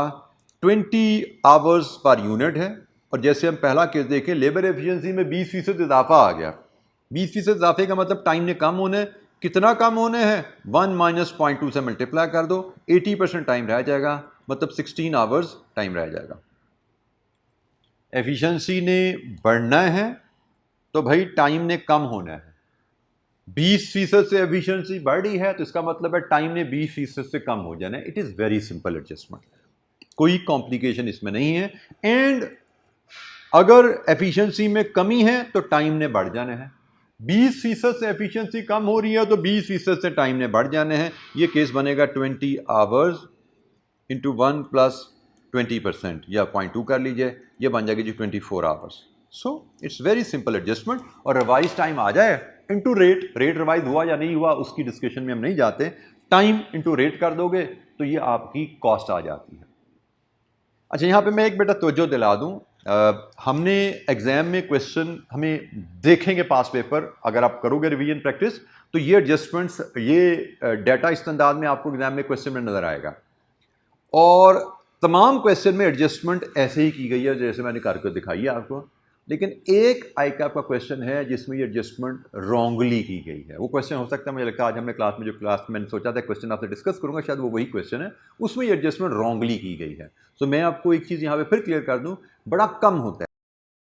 20 आवर्स पर यूनिट है, और जैसे हम पहला केस देखें लेबर एफिशिएंसी में 20% इजाफा आ गया। 20% इजाफे का मतलब टाइम ने कम होना है। कितना कम होने हैं, 1 माइनस 0.2 से मल्टीप्लाई कर दो, 80% टाइम रह जाएगा, मतलब 16 आवर्स टाइम रह जाएगा। एफिशिएंसी ने बढ़ना है तो भाई टाइम ने कम होना है। 20% से एफिशिएंसी बढ़ रही है तो इसका मतलब है टाइम ने 20% से कम हो जाना है। It is very simple adjustment, कोई कॉम्प्लिकेशन इसमें नहीं है। एंड अगर एफिशिएंसी में कमी है तो टाइम ने बढ़ जाना है। 20% से एफिशिएंसी कम हो रही है तो 20% से टाइम ने बढ़ जाने हैं। ये केस बनेगा 20 आवर्स इंटू 1 प्लस 20%, या 0.2 कर लीजिए, ये बन जाएगी जी 24 hours. So it's very simple adjustment. और रिवाइज टाइम आ जाए इंटू रेट, रेट रिवाइज हुआ या नहीं हुआ उसकी डिस्कशन में हम नहीं जाते, टाइम इंटू रेट कर दोगे तो ये आपकी कॉस्ट आ जाती है। अच्छा, यहाँ पे मैं एक बेटा तवज्जो दिला दूँ, हमने एग्ज़ाम में क्वेश्चन हमें देखेंगे पास पेपर, अगर आप करोगे रिवीजन प्रैक्टिस तो ये एडजस्टमेंट्स, ये डाटा इस अंदाज में आपको एग्जाम में क्वेश्चन में नज़र आएगा। और तमाम क्वेश्चन में एडजस्टमेंट ऐसे ही की गई है जैसे मैंने करके दिखाई है आपको, लेकिन एक आईकैप का क्वेश्चन है जिसमें ये एडजस्टमेंट रॉन्गली की गई है। वो क्वेश्चन हो सकता है, मुझे लगता है आज हमने क्लास में जो क्लास मैंने सोचा था क्वेश्चन आपसे डिस्कस करूंगा, शायद वो वही क्वेश्चन है, उसमें ये एडजस्टमेंट रॉन्गली की गई है। तो मैं आपको एक चीज़ यहाँ पे फिर क्लियर कर दूँ, बड़ा कम होता है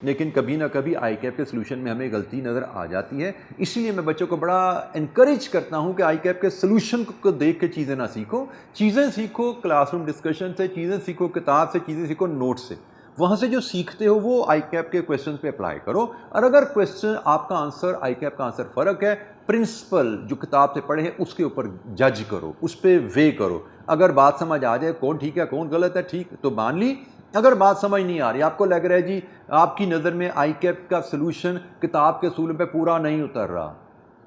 लेकिन कभी ना कभी आईकैप के सोल्यूशन में हमें गलती नज़र आ जाती है। इसलिए मैं बच्चों को बड़ा इनकरेज करता हूं कि आईकैप के सोल्यूशन को देख के चीज़ें ना सीखो, चीज़ें सीखो क्लासरूम डिस्कशन से, चीज़ें सीखो किताब से, चीज़ें सीखो नोट से। वहाँ से जो सीखते हो वो आईकैप के क्वेश्चन पे अप्लाई करो। और अगर क्वेश्चन आपका आंसर आईकैप का आंसर फ़र्क है, प्रिंसिपल जो किताब से पढ़े हैं उसके ऊपर जज करो, उस पर वे करो। अगर बात समझ आ जाए कौन ठीक है कौन गलत है, ठीक तो मान ली। अगर बात समझ नहीं आ रही, आपको लग रहा है जी आपकी नज़र में आईकैप का सोल्यूशन किताब के असूलों पे पूरा नहीं उतर रहा,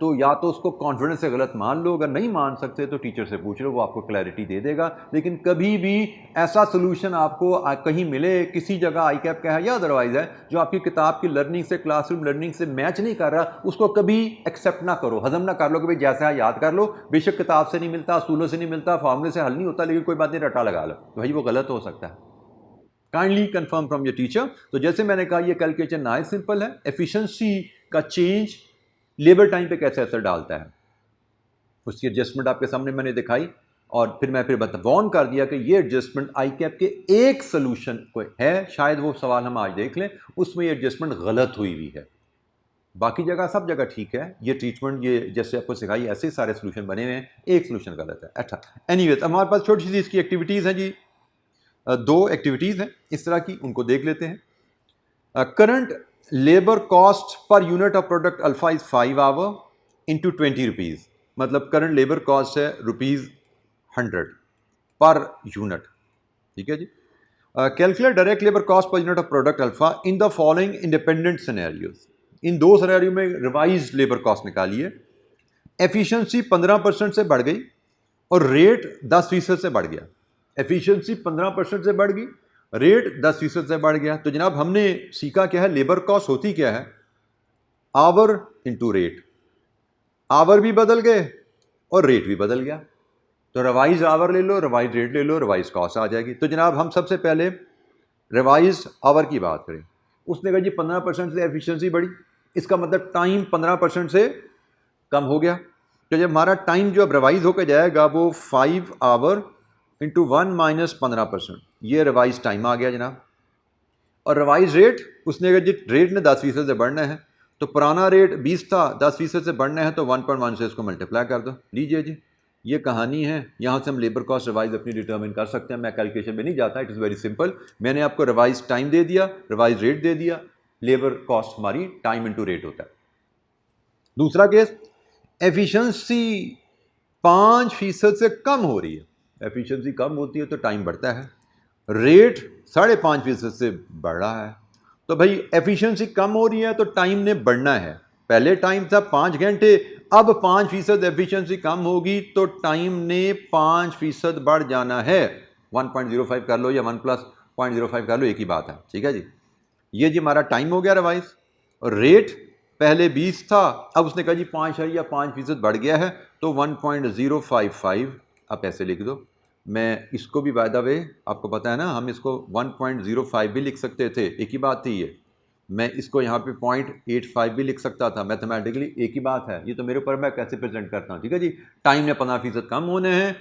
तो या तो उसको कॉन्फिडेंस से गलत मान लो, अगर नहीं मान सकते तो टीचर से पूछ लो, वो आपको क्लैरिटी दे देगा। लेकिन कभी भी ऐसा सोल्यूशन आपको कहीं मिले, किसी जगह आईकैप का है या अदरवाइज है, जो आपकी किताब की लर्निंग से, क्लासरूम लर्निंग से मैच नहीं कर रहा, उसको कभी एक्सेप्ट ना करो, हजम ना कर लो कि भाई जैसा याद कर लो, बेशक किताब से नहीं मिलता, असूलों से नहीं मिलता, फार्मूले से हल नहीं होता, लेकिन कोई बात नहीं रटा लगा लो, तो भाई वो गलत हो सकता है। Kindly confirm from your teacher. तो जैसे मैंने कहा ये कैलकुलेशन ना सिंपल है, एफिशिएंसी का चेंज लेबर टाइम पे कैसे असर डालता है उसकी एडजस्टमेंट आपके सामने मैंने दिखाई, और फिर मैं वॉर्न कर दिया कि ये एडजस्टमेंट आईकैप के एक सोल्यूशन को है, शायद वो सवाल हम आज देख लें, उसमें ये एडजस्टमेंट गलत हुई हुई है, बाकी जगह सब जगह ठीक है। ये ट्रीटमेंट ये जैसे आपको सिखाई ऐसे सारे सोल्यूशन बने हुए हैं, एक सोल्यूशन गलत है। अच्छा एनीवेज हमारे पास छोटी सी इसकी एक्टिविटीज़ हैं जी, दो एक्टिविटीज़ हैं इस तरह की, उनको देख लेते हैं। Current labour cost per unit of product alpha is 5 hour into 20 rupees, मतलब करंट लेबर कॉस्ट है ₹100 पर यूनिट, ठीक है जी। Calculate direct labour cost per unit of product alpha in the following independent scenarios, इन दो scenario में revise labour cost निकालिए। Efficiency 15% से बढ़ गई और रेट 10% से बढ़ गया। एफिशिएंसी 15% से बढ़ गई, रेट 10% से बढ़ गया। तो जनाब हमने सीखा क्या है, लेबर कॉस्ट होती क्या है, आवर इंटू रेट। आवर भी बदल गए और रेट भी बदल गया, तो रिवाइज आवर ले लो, रिवाइज रेट ले लो, रिवाइज कॉस्ट आ जाएगी। तो जनाब हम सबसे पहले रिवाइज आवर की बात करें। उसने कहा जी 15% से एफिशिएंसी बढ़ी, इसका मतलब टाइम 15% से कम हो गया। तो जब हमारा टाइम जो अब रिवाइज होकर जाएगा वो 5 आवर इंटू 1 माइनस 15%, ये रिवाइज टाइम आ गया जनाब। और रिवाइज रेट, उसने कहा जी रेट ने 10% से बढ़ना है, तो पुराना रेट 20 था, 10% से बढ़ना है तो 1.1 से इसको मल्टीप्लाई कर दो। लीजिए जी ये कहानी है, यहाँ से हम लेबर कॉस्ट रिवाइज अपनी डिटर्मिन कर सकते हैं। मैं कैलकुलेशन में नहीं जाता, इट इज़ वेरी सिंपल। मैंने आपको रिवाइज टाइम दे दिया, रिवाइज रेट दे दिया, लेबर कॉस्ट हमारी टाइम इंटू रेट होता है। दूसरा केस, एफिशिएंसी 5% से कम हो रही है, एफिशिएंसी कम होती है तो टाइम बढ़ता है, रेट 5.5% से बढ़ रहा है। तो भाई एफिशिएंसी कम हो रही है तो टाइम ने बढ़ना है। पहले टाइम था 5 घंटे, अब 5% एफिशिएंसी कम होगी तो टाइम ने 5% बढ़ जाना है। 1.05 कर लो या 1 प्लस 0.05 कर लो, एक ही बात है, ठीक है जी। ये जी हमारा टाइम हो गया रिवाइज। और रेट पहले 20 था, अब उसने कहा जी 5% बढ़ गया है तो 1.055 आप ऐसे लिख दो। मैं इसको भी बाय द वे आपको पता है ना, हम इसको 1.05 भी लिख सकते थे, एक ही बात थी ये। मैं इसको यहाँ पे 0.85 भी लिख सकता था, मैथमेटिकली एक ही बात है। ये तो मेरे ऊपर मैं कैसे प्रेजेंट करता हूँ, ठीक है जी। टाइम ने 15% कम होने हैं,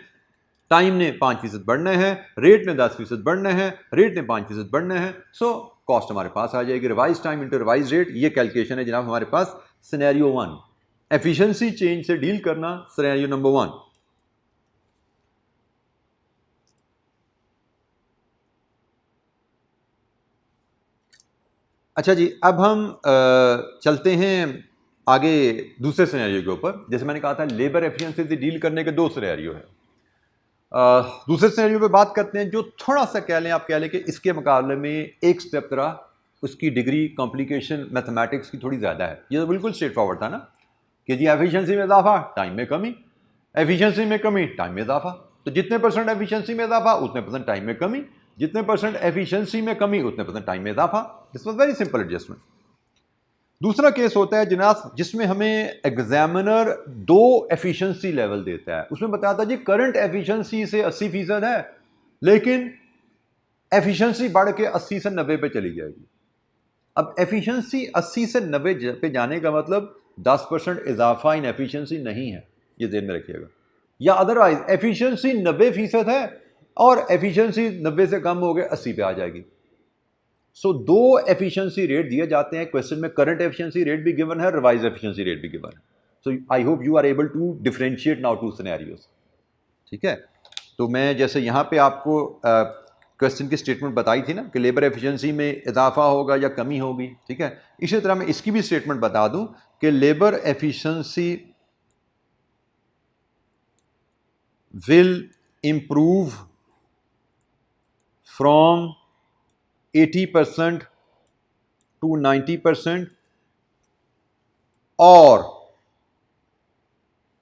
टाइम ने 5% बढ़ना है, रेट ने 10% बढ़ना है, रेट ने 5% बढ़ना है। सो कॉस्ट हमारे पास आ जाएगी revise time into revise rate. ये कैलकुलेशन है जनाब हमारे पास सिनेरियो 1, एफिशिएंसी चेंज से डील करना, सिनेरियो नंबर 1। अच्छा जी, अब हम चलते हैं आगे दूसरे सिनेरियो के ऊपर। जैसे मैंने कहा था लेबर एफिशिएंसी से डील करने के दो सिनेरियो है। दूसरे सिनेरियो पे बात करते हैं जो थोड़ा सा कह लें, आप कह लें कि इसके मुकाबले में एक स्टेप तरह उसकी डिग्री कॉम्प्लिकेशन मैथमेटिक्स की थोड़ी ज़्यादा है। ये तो बिल्कुल स्ट्रेट फॉरवर्ड था ना कि जी एफिशिएंसी में इजाफा, टाइम में कमी, एफिशिएंसी में कमी, टाइम में इजाफा। तो जितने % एफिशिएंसी में इजाफा उतने % टाइम में कमी। जितने परसेंट एफिशिएंसी में कमी उतने परसेंट टाइम में इजाफा। This was very simple adjustment. दूसरा केस होता है जनाब जिसमें हमें एग्जामिनर 2 एफिशिएंसी लेवल देता है। उसमें बताता है जी करंट एफिशिएंसी से 80% है, लेकिन एफिशिएंसी बढ़ के 80 से 90 पे चली जाएगी। अब एफिशिएंसी 80 से 90 पे जाने का मतलब 10% इजाफा इन एफिशिएंसी नहीं है, ये ध्यान में रखिएगा। या अदरवाइज एफिशिएंसी 90% है और एफिशिएंसी 90 से कम हो गए 80 पे आ जाएगी। सो 2 एफिशिएंसी रेट दिए जाते हैं क्वेश्चन में, करंट एफिशिएंसी रेट भी गिवन है, रिवाइज एफिशिएंसी रेट भी गिवन है। So I hope you are able to differentiate now 2 scenarios. ठीक है, तो मैं जैसे यहाँ पे आपको क्वेश्चन की स्टेटमेंट बताई थी ना कि लेबर एफिशिएंसी में इजाफा होगा या कमी होगी। ठीक है, इसी तरह मैं इसकी भी स्टेटमेंट बता दूं कि labour efficiency will improve from 80% to 90% or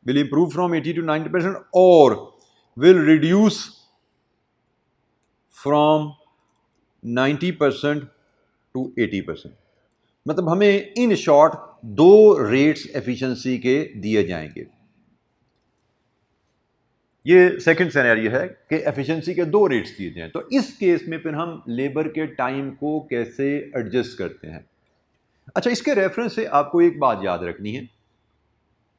will improve from 80 to 90% or will reduce from 90% to 80%। मतलब हमें इन शॉर्ट 2 रेट्स एफिशिएंसी के दिए जाएंगे। ये सेकंड सिनेरियो है कि एफिशिएंसी के 2 रेट्स दिए जाएं। तो इस केस में फिर हम लेबर के टाइम को कैसे एडजस्ट करते हैं। अच्छा, इसके रेफरेंस से आपको एक बात याद रखनी है,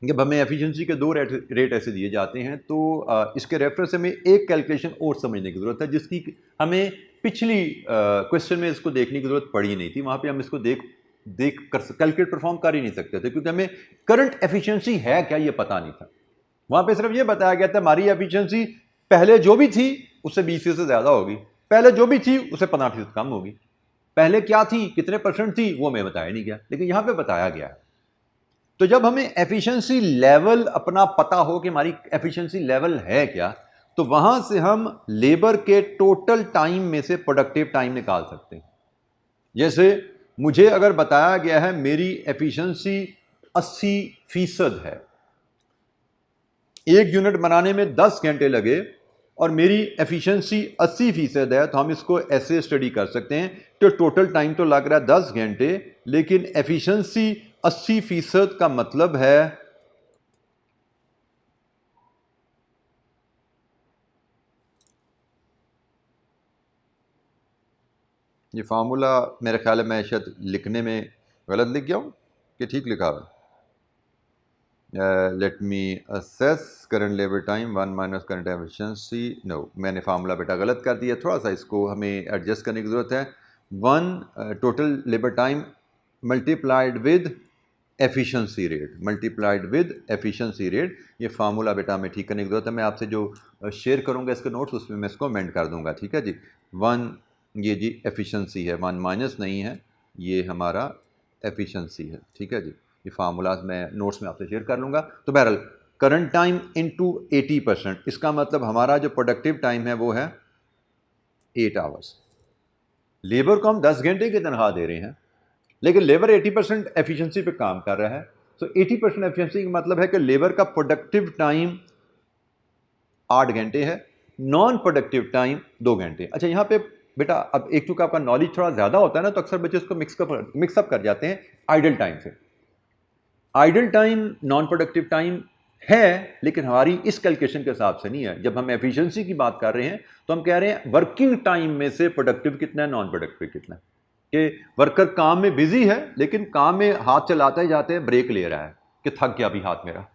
जब हमें एफिशिएंसी के 2 रेट ऐसे दिए जाते हैं तो इसके रेफरेंस से हमें एक कैलकुलेशन और समझने की ज़रूरत है, जिसकी हमें पिछली क्वेश्चन में इसको देखने की ज़रूरत पड़ी नहीं थी। वहाँ पे हम इसको देख कर कैलकुलेट परफॉर्म कर ही नहीं सकते थे, क्योंकि हमें करंट एफिशिएंसी है क्या ये पता नहीं था। वहाँ पे सिर्फ ये बताया गया था हमारी एफिशिएंसी पहले जो भी थी उससे 20% से ज़्यादा होगी, पहले जो भी थी उससे 15% कम होगी, पहले क्या थी कितने परसेंट थी वो हमें बताया नहीं गया, लेकिन यहाँ पे बताया गया है। तो जब हमें एफिशिएंसी लेवल अपना पता हो कि हमारी एफिशिएंसी लेवल है क्या, तो वहां से हम लेबर के टोटल टाइम में से प्रोडक्टिव टाइम निकाल सकते हैं। जैसे मुझे अगर बताया गया है मेरी एफिशिएंसी 80% है, 1 यूनिट बनाने में 10 घंटे लगे और मेरी एफिशिएंसी 80% है, तो हम इसको ऐसे स्टडी कर सकते हैं कि टोटल टाइम तो लग रहा है 10 घंटे, लेकिन एफिशिएंसी 80% का मतलब है ये फार्मूला मेरे ख्याल में शायद लिखने में गलत लिख गया हूं कि ठीक लिखा हुआ। Let me assess current labour time 1 minus current efficiency. No, मैंने फार्मूला बेटा गलत कर दिया, थोड़ा सा इसको हमें एडजस्ट करने की ज़रूरत है। 1 total labour time multiplied with efficiency rate, multiplied with efficiency rate. ये फार्मूला बेटा हमें ठीक करने की ज़रूरत है। मैं आपसे जो शेयर करूँगा इसके नोट्स, उसमें मैं इसको अमेंड कर दूँगा। ठीक है जी। 1 ये जी एफिशिएंसी है, 1 माइनस नहीं है, ये हमारा एफिशिएंसी है। ठीक है जी, ये फार्मूलाज मैं नोट्स में आपसे शेयर कर लूँगा। तो बहरहाल करंट टाइम इनटू 80%, इसका मतलब हमारा जो प्रोडक्टिव टाइम है वो है 8 आवर्स। लेबर को हम 10 घंटे की तनख्वाह दे रहे हैं, लेकिन लेबर 80% एफिशिएंसी पे काम कर रहा है। तो 80% एफिशिएंसी का मतलब है कि लेबर का प्रोडक्टिव टाइम 8 घंटे है, नॉन प्रोडक्टिव टाइम 2 घंटे। अच्छा, यहाँ पे बेटा अब एक चूंकि आपका नॉलेज थोड़ा ज़्यादा होता है ना, तो अक्सर बच्चे उसको मिक्सअप कर जाते हैं आइडल टाइम से। Idle time non productive time है, लेकिन हमारी इस कैलकुलेशन के हिसाब से नहीं है। जब हम एफिशिएंसी की बात कर रहे हैं तो हम कह रहे हैं वर्किंग टाइम में से प्रोडक्टिव कितना है, नॉन प्रोडक्टिव कितना है। कि वर्कर काम में बिजी है, लेकिन काम में हाथ चलाते ही जाते हैं ब्रेक ले रहा है कि थक गया अभी हाथ मेरा,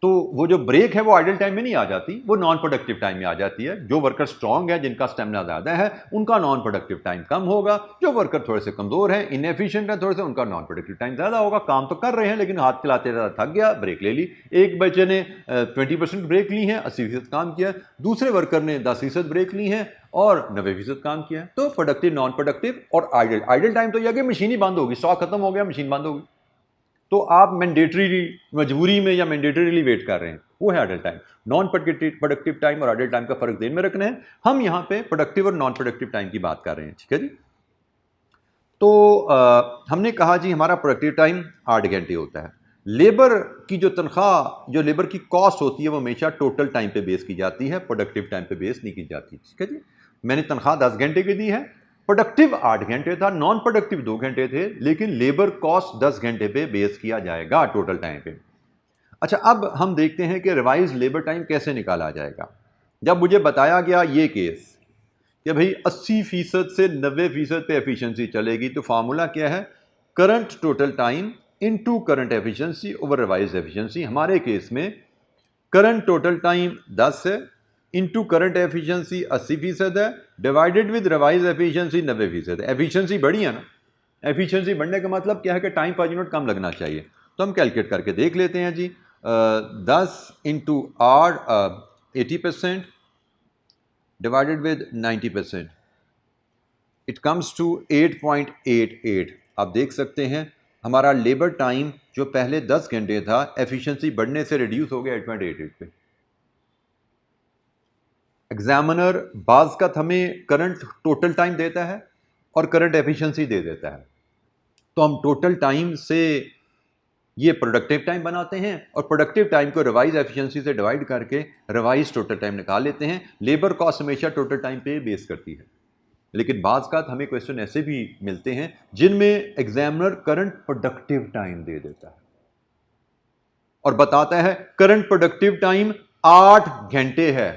तो वो जो ब्रेक है वो आइडल टाइम में नहीं आ जाती, वो नॉन प्रोडक्टिव टाइम में आ जाती है। जो वर्कर स्ट्रांग है, जिनका स्टेमिना ज़्यादा है, उनका नॉन प्रोडक्टिव टाइम कम होगा। जो वर्कर थोड़े से कमज़ोर हैं, इनएफिशिएंट हैं थोड़े से, उनका नॉन प्रोडक्टिव टाइम ज़्यादा होगा। काम तो कर रहे हैं लेकिन हाथ चलाते ज़्यादा थक गया, ब्रेक ले ली। एक बच्चे ने 20% ब्रेक ली है, 80% काम किया, दूसरे वर्कर ने 10% ब्रेक ली है और 90% काम किया है। तो प्रोडक्टिव, नॉन प्रोडक्टिव और आइडल। आइडल टाइम तो यह कि मशीन ही बंद होगी, स्टॉक खत्म हो गया, मशीन बंद होगी, तो आप मैंडेटरी मजबूरी में या मैंडेटरीली वेट कर रहे हैं, वो है idle time. Non productive time और आइडल टाइम का फर्क ध्यान में रखना है। हम यहाँ पे प्रोडक्टिव और नॉन प्रोडक्टिव टाइम की बात कर रहे हैं। ठीक है जी। तो हमने कहा जी हमारा प्रोडक्टिव टाइम 8 घंटे होता है। लेबर की जो तनख्वाह, जो लेबर की कॉस्ट होती है, वो हमेशा टोटल टाइम पे बेस की जाती है, प्रोडक्टिव टाइम पे बेस नहीं की जाती। ठीक है जी। मैंने तनख्वाह 10 घंटे की दी है, प्रोडक्टिव 8 घंटे था, नॉन प्रोडक्टिव 2 घंटे थे, लेकिन लेबर कॉस्ट 10 घंटे पे बेस किया जाएगा टोटल टाइम पे। अच्छा, अब हम देखते हैं कि रिवाइज लेबर टाइम कैसे निकाला जाएगा। जब मुझे बताया गया ये केस कि भाई 80% से 90% पे एफिशिएंसी चलेगी, तो फार्मूला क्या है, current total time into current efficiency over revise efficiency. हमारे केस में करंट टोटल टाइम 10 है, इनटू करंट एफिशिएंसी 80% है, डिवाइडेड विद रिवाइज एफिशिएंसी 90% है। एफिशिएंसी बढ़ी है ना, एफिशिएंसी बढ़ने का मतलब क्या है कि टाइम पर यूनिट कम लगना चाहिए। तो हम कैलकुलेट करके देख लेते हैं जी। 10 into 8 80% divided with 90%, it comes to 8.88। आप देख सकते हैं हमारा लेबर टाइम जो पहले 10 घंटे था, एफिशिएंसी बढ़ने से रिड्यूस हो गया 8.88 पे। एग्जामिनर बाज का हमें करंट टोटल टाइम देता है और करंट एफिशिएंसी दे देता है, तो हम टोटल टाइम से ये प्रोडक्टिव टाइम बनाते हैं और प्रोडक्टिव टाइम को रिवाइज एफिशिएंसी से डिवाइड करके रिवाइज टोटल टाइम निकाल लेते हैं। लेबर कॉस्ट हमेशा टोटल टाइम पे बेस करती है, लेकिन बाज़ का हमें क्वेश्चन ऐसे भी मिलते हैं जिनमें एग्जामिनर करंट प्रोडक्टिव टाइम दे देता है और बताता है करंट प्रोडक्टिव टाइम 8 घंटे है,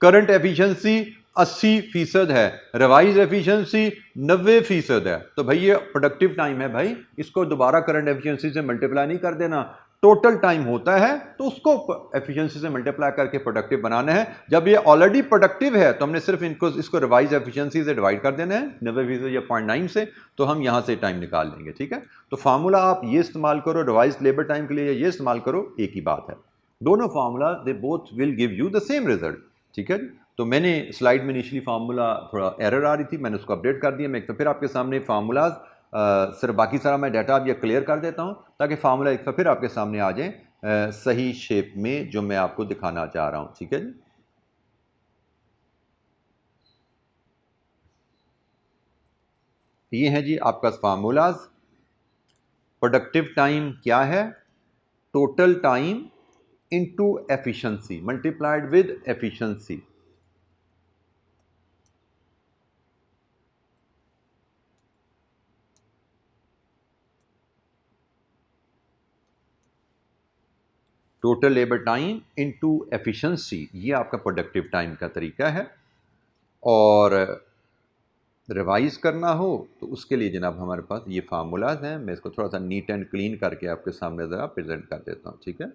करंट एफिशिएंसी 80% है, रिवाइज एफिशिएंसी 90% है। तो भाई ये प्रोडक्टिव टाइम है, भाई इसको दोबारा करंट एफिशिएंसी से मल्टीप्लाई नहीं कर देना। टोटल टाइम होता है तो उसको एफिशिएंसी से मल्टीप्लाई करके प्रोडक्टिव बनाना है। जब ये ऑलरेडी प्रोडक्टिव है तो हमने सिर्फ इसको रिवाइज एफिशिएंसी से डिवाइड कर देना है 90% या 0.9 से, तो हम यहां से टाइम निकाल लेंगे। ठीक है, तो फार्मूला आप ये इस्तेमाल करो रिवाइज लेबर टाइम के लिए, ये इस्तेमाल करो, एक ही बात है। दोनों formula they both will give you the same result. ठीक है, तो मैंने स्लाइड में इनिशियली फार्मूला थोड़ा एरर आ रही थी, मैंने उसको अपडेट कर दिया। मैं एक तो फिर आपके सामने फार्मूलाज सिर्फ बाकी सारा मैं डाटा अब ये क्लियर कर देता हूँ ताकि फार्मूला एक तो फिर आपके सामने आ जाए सही शेप में जो मैं आपको दिखाना चाह रहा हूँ। ठीक है जी, ये है जी आपका फार्मूलाज। प्रोडक्टिव टाइम क्या है, total time into efficiency multiplied with efficiency. Total labour time into efficiency, ये आपका प्रोडक्टिव टाइम का तरीका है। और रिवाइज करना हो तो उसके लिए जनाब हमारे पास ये फार्मूलाज हैं। मैं इसको थोड़ा सा नीट एंड क्लीन करके आपके सामने ज़रा प्रेजेंट कर देता हूँ। ठीक है,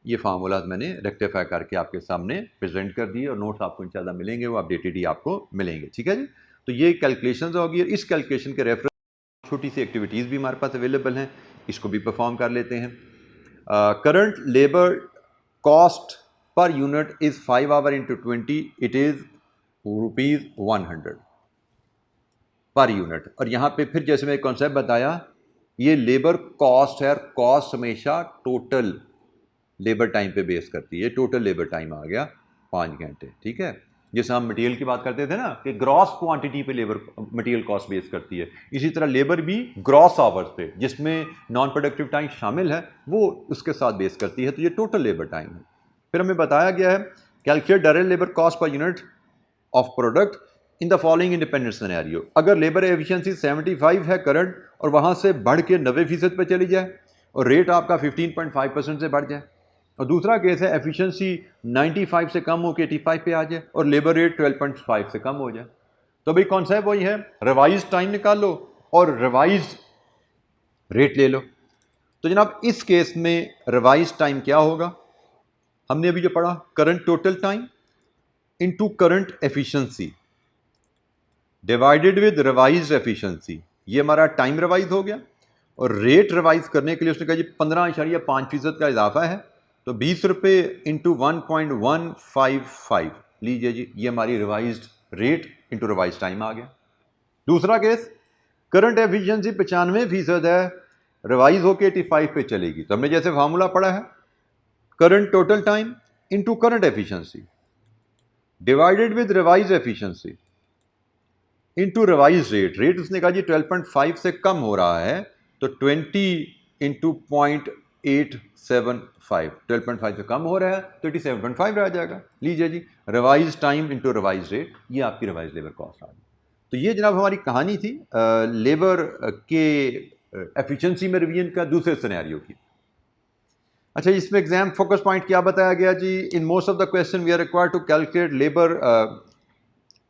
ये फार्मूलाज मैंने रेक्टिफाई करके आपके सामने प्रेजेंट कर दिए और नोट्स आपको इंशाल्लाह मिलेंगे, वो अपडेटेड ही आपको मिलेंगे। ठीक है जी, तो ये कैलकुलेशन होगी और इस कैलकुलेशन के रेफरेंस छोटी सी एक्टिविटीज़ भी हमारे पास अवेलेबल हैं, इसको भी परफॉर्म कर लेते हैं। Current labour cost per unit is 5 hour into 20, it is ₹100 per unit. और यहाँ पे फिर जैसे मैं कॉन्सेप्ट बताया, ये लेबर कॉस्ट है और कॉस्ट हमेशा टोटल लेबर टाइम पे बेस करती है। टोटल लेबर टाइम आ गया 5 घंटे। ठीक है, जैसे हम मटेरियल की बात करते थे ना कि ग्रॉस क्वांटिटी पे लेबर मटेरियल कॉस्ट बेस करती है, इसी तरह लेबर भी ग्रॉस आवर्स पे जिसमें नॉन प्रोडक्टिव टाइम शामिल है वो उसके साथ बेस करती है, तो ये टोटल लेबर टाइम है। फिर हमें बताया गया है calculate direct labour cost per unit of product in the following independent scenario. अगर लेबर एफिशिएंसी 75 है करंट और वहाँ से बढ़ के 90% पे चली जाए और रेट आपका 15.5% से बढ़ जाए, और दूसरा केस है एफिशिएंसी 95 से कम हो के 85 पे आ जाए और लेबर रेट 12.5 से कम हो जाए, तो भाई कॉन्सेप्ट वही है, रिवाइज टाइम निकाल लो और रिवाइज रेट ले लो। तो जनाब इस केस में रिवाइज टाइम क्या होगा, हमने अभी जो पढ़ा current total time into current efficiency divided with revise efficiency, ये हमारा टाइम रिवाइज हो गया। और रेट रिवाइज करने के लिए उसने कहा जी 15.5% का इजाफा है, तो 20 रुपये इंटू 1.155 लीजिए जी, ये हमारी revised rate into revise time आ गया। दूसरा केस करंट एफिशिएंसी 95% है, रिवाइज होके 85 पे चलेगी, तो हमने जैसे फार्मूला पढ़ा है current total time into current efficiency divided with revise efficiency into revise rate. Rate उसने कहा जी 12.5 से कम हो रहा है, तो 20 इंटू 87.5, 12.5 से कम हो रहा है तो 87.5 रह जाएगा। लीजिए जी, revise time into revise rate, ये आपकी रिवाइज लेबर कॉस्ट आ गई। तो ये जनाब हमारी कहानी थी लेबर के एफिशिएंसी में रिवीजन का दूसरे सिनेरियो की। अच्छा, इसमें एग्जाम फोकस पॉइंट क्या बताया गया जी? In most of the question we are required to calculate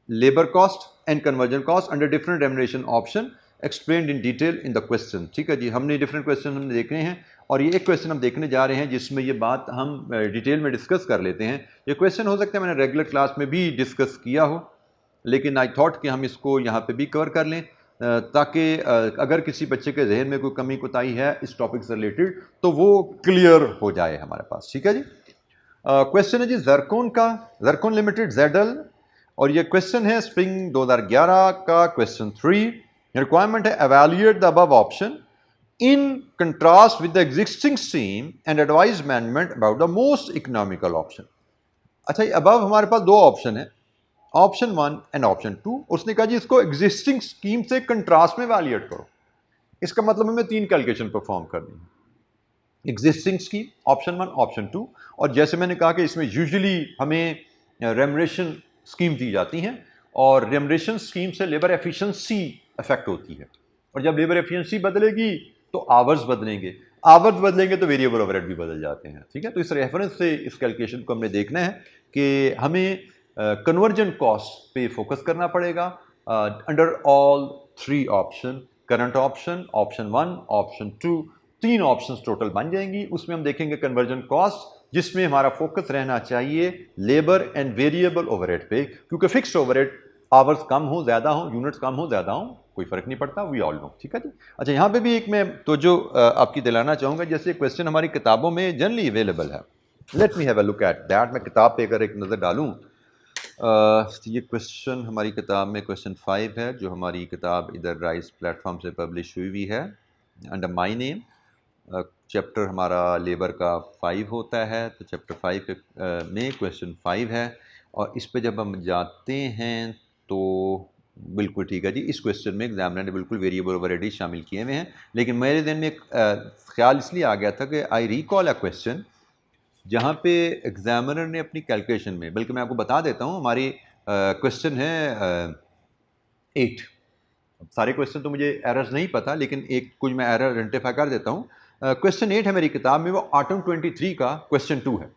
labour cost and conversion cost under different remuneration option explained in detail in the question. ठीक है जी, हमने डिफरेंट क्वेश्चन हमने देखने हैं और ये एक क्वेश्चन हम देखने जा रहे हैं जिसमें ये बात हम डिटेल में डिस्कस कर लेते हैं। ये क्वेश्चन हो सकता है मैंने रेगुलर क्लास में भी डिस्कस किया हो, लेकिन आई थॉट कि हम इसको यहाँ पे भी कवर कर लें ताकि अगर किसी बच्चे के जहन में कोई कमी कोताही है इस टॉपिक से रिलेटेड तो वो क्लियर हो जाए हमारे पास। ठीक है जी, क्वेश्चन है जी ज़रकोन का, ज़रकोन लिमिटेड ZL, और ये क्वेश्चन है स्प्रिंग 2011 का क्वेश्चन 3। रिक्वायरमेंट है evaluate the above option in contrast with the existing scheme and advise management about the most economical option. अच्छा, अबव हमारे पास दो ऑप्शन है, ऑप्शन 1 एंड ऑप्शन 2। उसने कहा जी इसको एग्जिस्टिंग स्कीम से कंट्रास्ट में वैल्यूएट करो। इसका मतलब हमें 3 कैलकुलेशन परफॉर्म करनी है, एग्जिस्टिंग स्कीम, ऑप्शन 1, ऑप्शन 2, और जैसे मैंने कहा कि इसमें यूजुअली हमें रेम्युनरेशन स्कीम दी जाती हैं और रेम्युनरेशन स्कीम से लेबर एफिशिएंसी अफेक्ट होती है, और जब लेबर एफिशिएंसी बदलेगी तो आवर्स बदलेंगे, आवर्स बदलेंगे तो वेरिएबल ओवरहेड भी बदल जाते हैं। ठीक है, तो इस रेफरेंस से इस कैलकुलेशन को हमने देखना है कि हमें कन्वर्जन कॉस्ट पे फोकस करना पड़ेगा under all 3 option, current option, option 1, option 2, 3 options total बन जाएंगी। उसमें हम देखेंगे कन्वर्जन कॉस्ट, जिसमें हमारा फोकस रहना चाहिए लेबर एंड वेरिएबल ओवरहेड पे, क्योंकि फिक्स्ड ओवरहेड आवर्स कम हो ज़्यादा हो, यूनिट्स कम हो ज़्यादा हो, कोई फर्क नहीं पड़ता, वी ऑल नो। ठीक है जी। अच्छा, यहाँ पे भी एक मैं तो जो आपकी दिलाना चाहूँगा, जैसे क्वेश्चन हमारी किताबों में जनरली अवेलेबल है, let me have a look at that. मैं किताब पे अगर एक नज़र डालूँ, ये क्वेश्चन हमारी किताब में क्वेश्चन 5 है, जो हमारी किताब इधर राइज प्लेटफॉर्म से पब्लिश हुई हुई है अंडर माई नेम। चैप्टर हमारा लेबर का 5 होता है, तो चैप्टर 5 में क्वेश्चन 5 है, और इस पे जब हम जाते हैं तो बिल्कुल ठीक है जी, इस क्वेश्चन में एग्जामिनर ने बिल्कुल वेरिएबल ओवरहेड शामिल किए हुए हैं, लेकिन मेरे दिन में एक ख्याल इसलिए आ गया था कि आई रिकॉल अ क्वेश्चन जहाँ पे एग्जामिनर ने अपनी कैलकुलेशन में, बल्कि मैं आपको बता देता हूँ, हमारी क्वेश्चन है 8। सारे क्वेश्चन तो मुझे एरर्स नहीं पता, लेकिन एक कुछ मैं एरर आइडेंटिफाई कर देता हूँ। क्वेश्चन 8 है मेरी किताब में, वो ऑटम 23 का क्वेश्चन 2 है।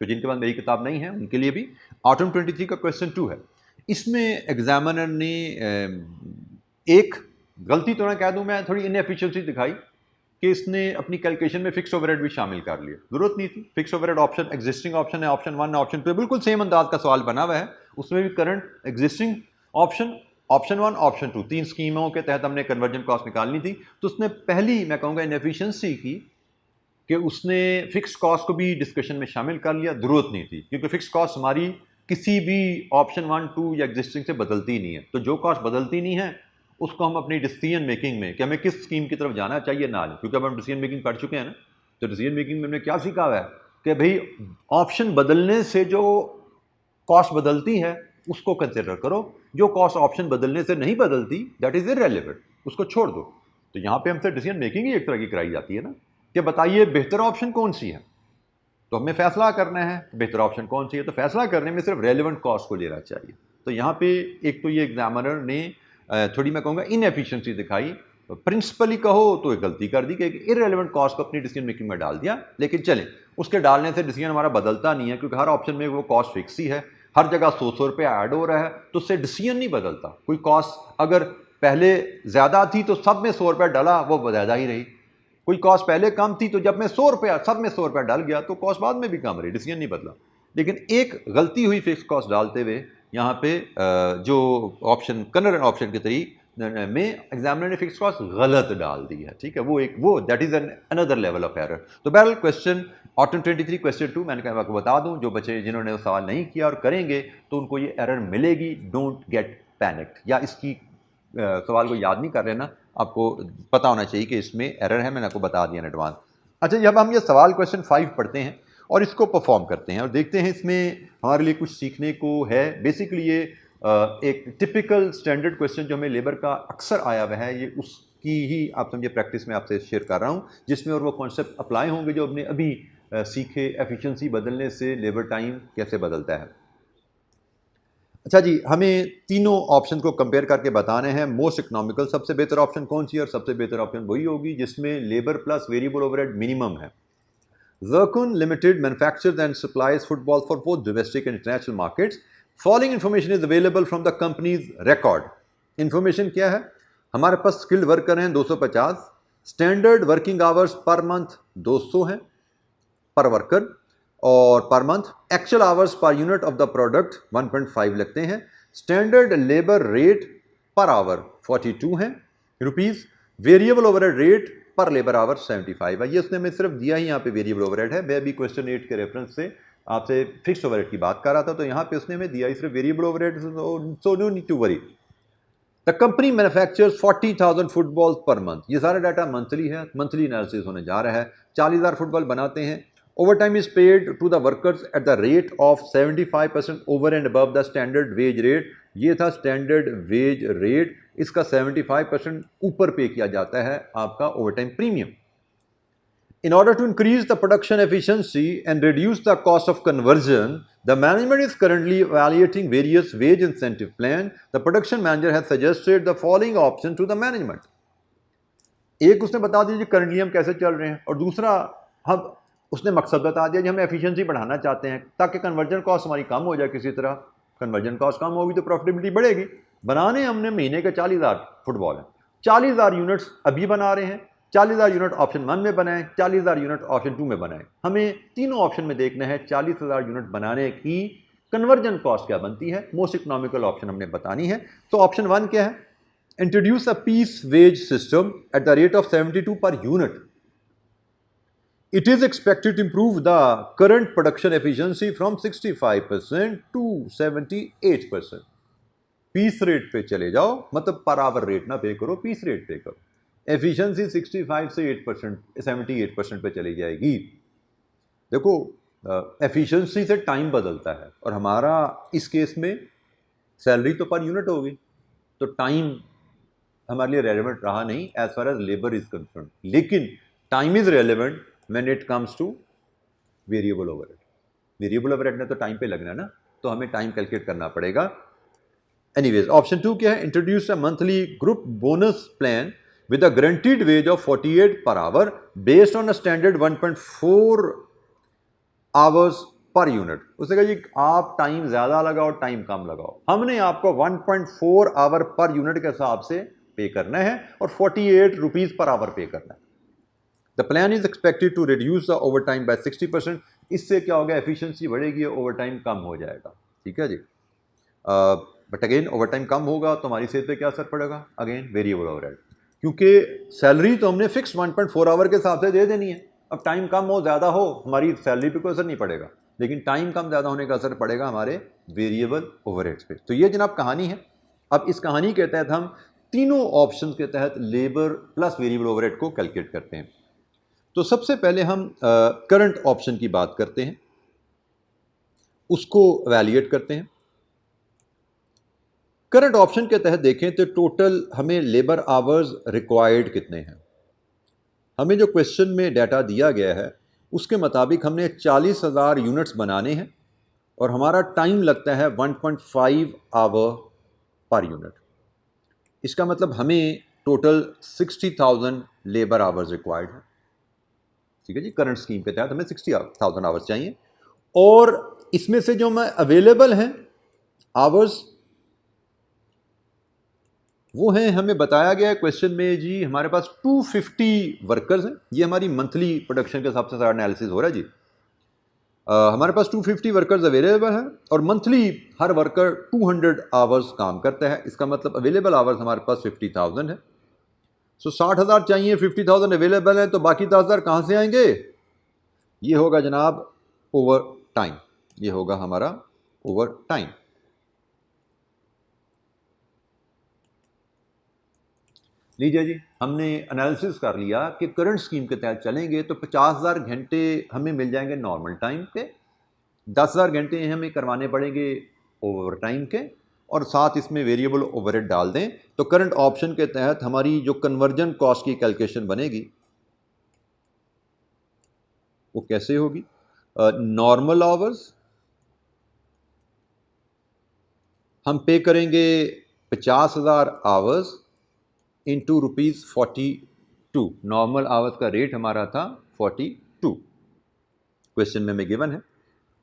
तो जिनके पास मेरी किताब नहीं है उनके लिए भी ऑटम 23 का क्वेश्चन 2 है। इसमें एग्जामिनर ने एक गलती तो ना कह दूँ मैं, थोड़ी इनएफिशिएंसी दिखाई कि इसने अपनी कैलकुलेशन में फिक्स ओवरहेड भी शामिल कर लिया, जरूरत नहीं थी। Fix overhead option existing option है, ऑप्शन 1, ऑप्शन 2, बिल्कुल सेम अंदाज का सवाल बना हुआ है, उसमें भी current existing option, option 1, option 2, 3 स्कीमों के तहत हमने कन्वर्जन कॉस्ट निकालनी थी। तो उसने पहली, मैं कहूँगा, इनएफिशिएंसी की कि उसने फिक्स कॉस्ट को भी डिस्कशन में शामिल कर लिया, जरूरत नहीं थी, क्योंकि फिक्स कॉस्ट हमारी किसी भी ऑप्शन 1, 2 या एग्जिस्टिंग से बदलती नहीं है। तो जो कॉस्ट बदलती नहीं है उसको हम अपनी डिसीजन मेकिंग में, कि हमें किस स्कीम की तरफ जाना चाहिए ना लें, क्योंकि अब हम डिसीजन मेकिंग पढ़ चुके हैं ना, तो डिसीजन मेकिंग में हमने क्या सीखा हुआ है कि भाई ऑप्शन बदलने से जो कॉस्ट बदलती है उसको कंसिडर करो, जो कॉस्ट ऑप्शन बदलने से नहीं बदलती दैट इज इररेलेवेंट, उसको छोड़ दो। तो यहाँ पे हमसे डिसीजन मेकिंग ही एक तरह की कराई जाती है ना, कि बताइए बेहतर ऑप्शन कौन सी है, तो हमें फैसला करना है बेहतर ऑप्शन कौन सी है। तो फैसला करने में सिर्फ रेलिवेंट कॉस्ट को लेना चाहिए। तो यहाँ पे एक तो ये एग्जामिनर ने थोड़ी, मैं कहूँगा, इनएफिशिएंसी दिखाई, प्रिंसिपली कहो तो एक गलती कर दी कि इररेलेवेंट कॉस्ट को अपनी डिसीजन मेकिंग में डाल दिया। लेकिन चलें, उसके डालने से डिसीजन हमारा बदलता नहीं है, क्योंकि हर ऑप्शन में वो कॉस्ट फिक्स ही है, हर जगह 100 रुपये ऐड हो रहा है, तो उससे डिसीजन नहीं बदलता। कोई कॉस्ट अगर पहले ज़्यादा थी तो सब में 100 रुपये डाला, वो ज़्यादा ही रही। कोई कॉस्ट पहले कम थी तो जब मैं 100 रुपया सब में 100 रुपया डाल गया तो कॉस्ट बाद में भी कम रही, डिसीजन नहीं बदला। लेकिन एक गलती हुई फिक्स कॉस्ट डालते हुए, यहाँ पे जो ऑप्शन कन्वर्जन ऑप्शन के तरीके में एग्जामिनर ने फिक्स कॉस्ट गलत डाल दी है। ठीक है, वो that is an another level of error. तो बहरहाल क्वेश्चन ऑटम 23 क्वेश्चन 2 मैंने कहा आपको बता दूं, जो बच्चे जिन्होंने वो सवाल नहीं किया और करेंगे तो उनको ये एरर मिलेगी। डोंट गेट पैनिक्ड, या इसकी सवाल को याद नहीं कर रहे ना, आपको पता होना चाहिए कि इसमें एरर है, मैंने आपको बता दिया इन एडवांस। अच्छा, जब हम ये सवाल क्वेश्चन 5 पढ़ते हैं और इसको परफॉर्म करते हैं और देखते हैं इसमें हमारे लिए कुछ सीखने को है। बेसिकली ये एक टिपिकल स्टैंडर्ड क्वेश्चन जो हमें लेबर का अक्सर आया हुआ है, ये उस की ही आप समझे प्रैक्टिस में आपसे शेयर कर रहा हूँ, जिसमें और वो कॉन्सेप्ट अप्लाई होंगे जो अपने अभी सीखे। एफिशिएंसी बदलने से लेबर टाइम कैसे बदलता है। अच्छा जी, हमें तीनों ऑप्शन को कंपेयर करके बताने हैं। मोस्ट इकोनॉमिकल सबसे बेहतर ऑप्शन कौन सी है, और सबसे बेहतर ऑप्शन वही होगी जिसमें labour plus variable overhead minimum है। Zircon Limited manufactures and supplies football for both domestic and international markets. Following information is available from the company's record. Information क्या है? हमारे पास स्किल्ड वर्कर हैं 250, standard working hours per month 200 हैं पर worker, और per month actual hours per unit of the product 1.5 लगते हैं। Standard labour rate per hour 42 हैं रुपीज़। वेरिएबल ओवरहेड रेट पर लेबर आवर 75 है। ये उसने हमें सिर्फ दिया ही यहाँ पे वेरिएबल ओवरहेड है। मैं भी क्वेश्चन 8 के रेफरेंस से आपसे फिक्स्ड ओवरहेड की बात कर रहा था, तो यहाँ पे उसने हमें दिया ही सिर्फ variable overhead, so no need to worry. The company manufactures 40,000 football per month. ये सारा डाटा मंथली है, मंथली एनालिसिस होने जा रहा है। 40,000 फुटबॉल बनाते हैं। Overtime is paid to the workers at the rate of 75% over and above the standard wage rate. ये था स्टैंडर्ड वेज रेट, इसका 75% ऊपर पे किया जाता है आपका over time premium. In order to increase the production efficiency and reduce the cost of conversion, the management is currently evaluating various wage incentive plan. The production manager has suggested the following option to the management. एक उसने बता दिया जी currently हम कैसे चल रहे हैं, और दूसरा हम उसने मकसद बता दिया जी हम एफिशिएंसी बढ़ाना चाहते हैं ताकि कन्वर्जन कॉस्ट हमारी कम हो जाए। किसी तरह कन्वर्जन कॉस्ट कम होगी तो प्रॉफिटेबिलिटी बढ़ेगी। बनाने हमने महीने के 40,000 फुटबॉल हैं, 40,000 यूनिट्स अभी बना रहे हैं। 40,000 यूनिट ऑप्शन 1 में बनाएं, 40,000 यूनिट ऑप्शन 2 में बनाएं। हमें तीनों ऑप्शन में देखना है 40,000 यूनिट बनाने की कन्वर्जन कॉस्ट क्या बनती है। मोस्ट इकोनॉमिकल ऑप्शन हमने बतानी है। तो ऑप्शन 1 क्या है? Introduce a piece wage system at the rate of 72 per unit. It is expected to improve the current production efficiency from 65% to 78%. Piece rate पे चले जाओ, मतलब पर आवर रेट ना पे करो, पीस रेट पे करो। एफिशिएंसी 65 से 8%, 78% पे चली जाएगी। देखो एफिशिएंसी से टाइम बदलता है, और हमारा इस केस में सैलरी तो पर यूनिट होगी, तो टाइम हमारे लिए रेलेवेंट रहा नहीं as far as labour is concern. लेकिन time is relevant when it comes to variable overhead. Variable overhead में तो टाइम पे लगना है ना, तो हमें टाइम कैलकुलेट करना पड़ेगा। एनीवेज ऑप्शन 2 क्या है? Introduce a monthly group bonus plan with a guaranteed wage of 48 per hour based on a standard 1.4 hours per unit। उसने कहा जी आप टाइम ज़्यादा लगाओ टाइम कम लगाओ, हमने आपको 1.4 आवर पर यूनिट के हिसाब से पे करना है और 48 रुपीज़ पर आवर पे करना है। The plan is expected to reduce the overtime by 60%। इससे क्या होगा? एफिशिएंसी बढ़ेगी, ओवर टाइम कम हो जाएगा। ठीक है जी। बट अगेन ओवर टाइम कम होगा तो हमारी सेहत पे क्या असर पड़ेगा? अगेन वेरिएबल ओवरहेड, क्योंकि सैलरी तो हमने फिक्स 1.4 आवर के हिसाब से दे देनी है। अब टाइम कम हो ज़्यादा हो हमारी सैलरी पे कोई असर नहीं पड़ेगा, लेकिन टाइम कम ज़्यादा होने का असर पड़ेगा हमारे वेरिएबल ओवरहेड्स पे। तो ये जनाब कहानी है। अब इस कहानी के तहत हम तीनों ऑप्शन के तहत लेबर प्लस वेरिएबल ओवरहेड को कैलकुलेट करते हैं। तो सबसे पहले हम करंट ऑप्शन की बात करते हैं, उसको वैल्यूएट करते हैं। करंट ऑप्शन के तहत देखें तो टोटल हमें लेबर आवर्स रिक्वायर्ड कितने हैं। हमें जो क्वेश्चन में डाटा दिया गया है उसके मुताबिक हमने 40,000 यूनिट्स बनाने हैं और हमारा टाइम लगता है 1.5 आवर पर यूनिट। इसका मतलब हमें टोटल 60,000 लेबर आवर्स रिक्वायर्ड है। ठीक है जी, करंट स्कीम के तहत हमें 60,000 आवर्स चाहिए, और इसमें से जो हमें अवेलेबल हैं आवर्स वो हैं, हमें बताया गया है क्वेश्चन में जी हमारे पास 250 वर्कर्स हैं। ये हमारी मंथली प्रोडक्शन के हिसाब से सारा एनालिसिस हो रहा है जी। हमारे पास 250 वर्कर्स अवेलेबल हैं और मंथली हर वर्कर 200 आवर्स काम करता है। इसका मतलब अवेलेबल आवर्स हमारे पास 50,000 है। सो 60,000 चाहिए, 50,000 अवेलेबल है, तो बाकी 10,000 कहाँ से आएंगे? ये होगा जनाब ओवर टाइम, ये होगा हमारा ओवर टाइम। लीजिए जी, हमने एनालिसिस कर लिया कि करंट स्कीम के तहत चलेंगे तो 50,000 घंटे हमें मिल जाएंगे नॉर्मल टाइम पे, 10,000 घंटे हमें करवाने पड़ेंगे ओवर टाइम के, और साथ इसमें वेरिएबल ओवरहेड डाल दें, तो करंट ऑप्शन के तहत हमारी जो कन्वर्जन कॉस्ट की कैलकुलेशन बनेगी वो कैसे होगी? नॉर्मल आवर्स हम पे करेंगे 50,000 आवर्स इंटू ₹42। नॉर्मल आवर्स का रेट हमारा था 42, क्वेश्चन में गिवन है।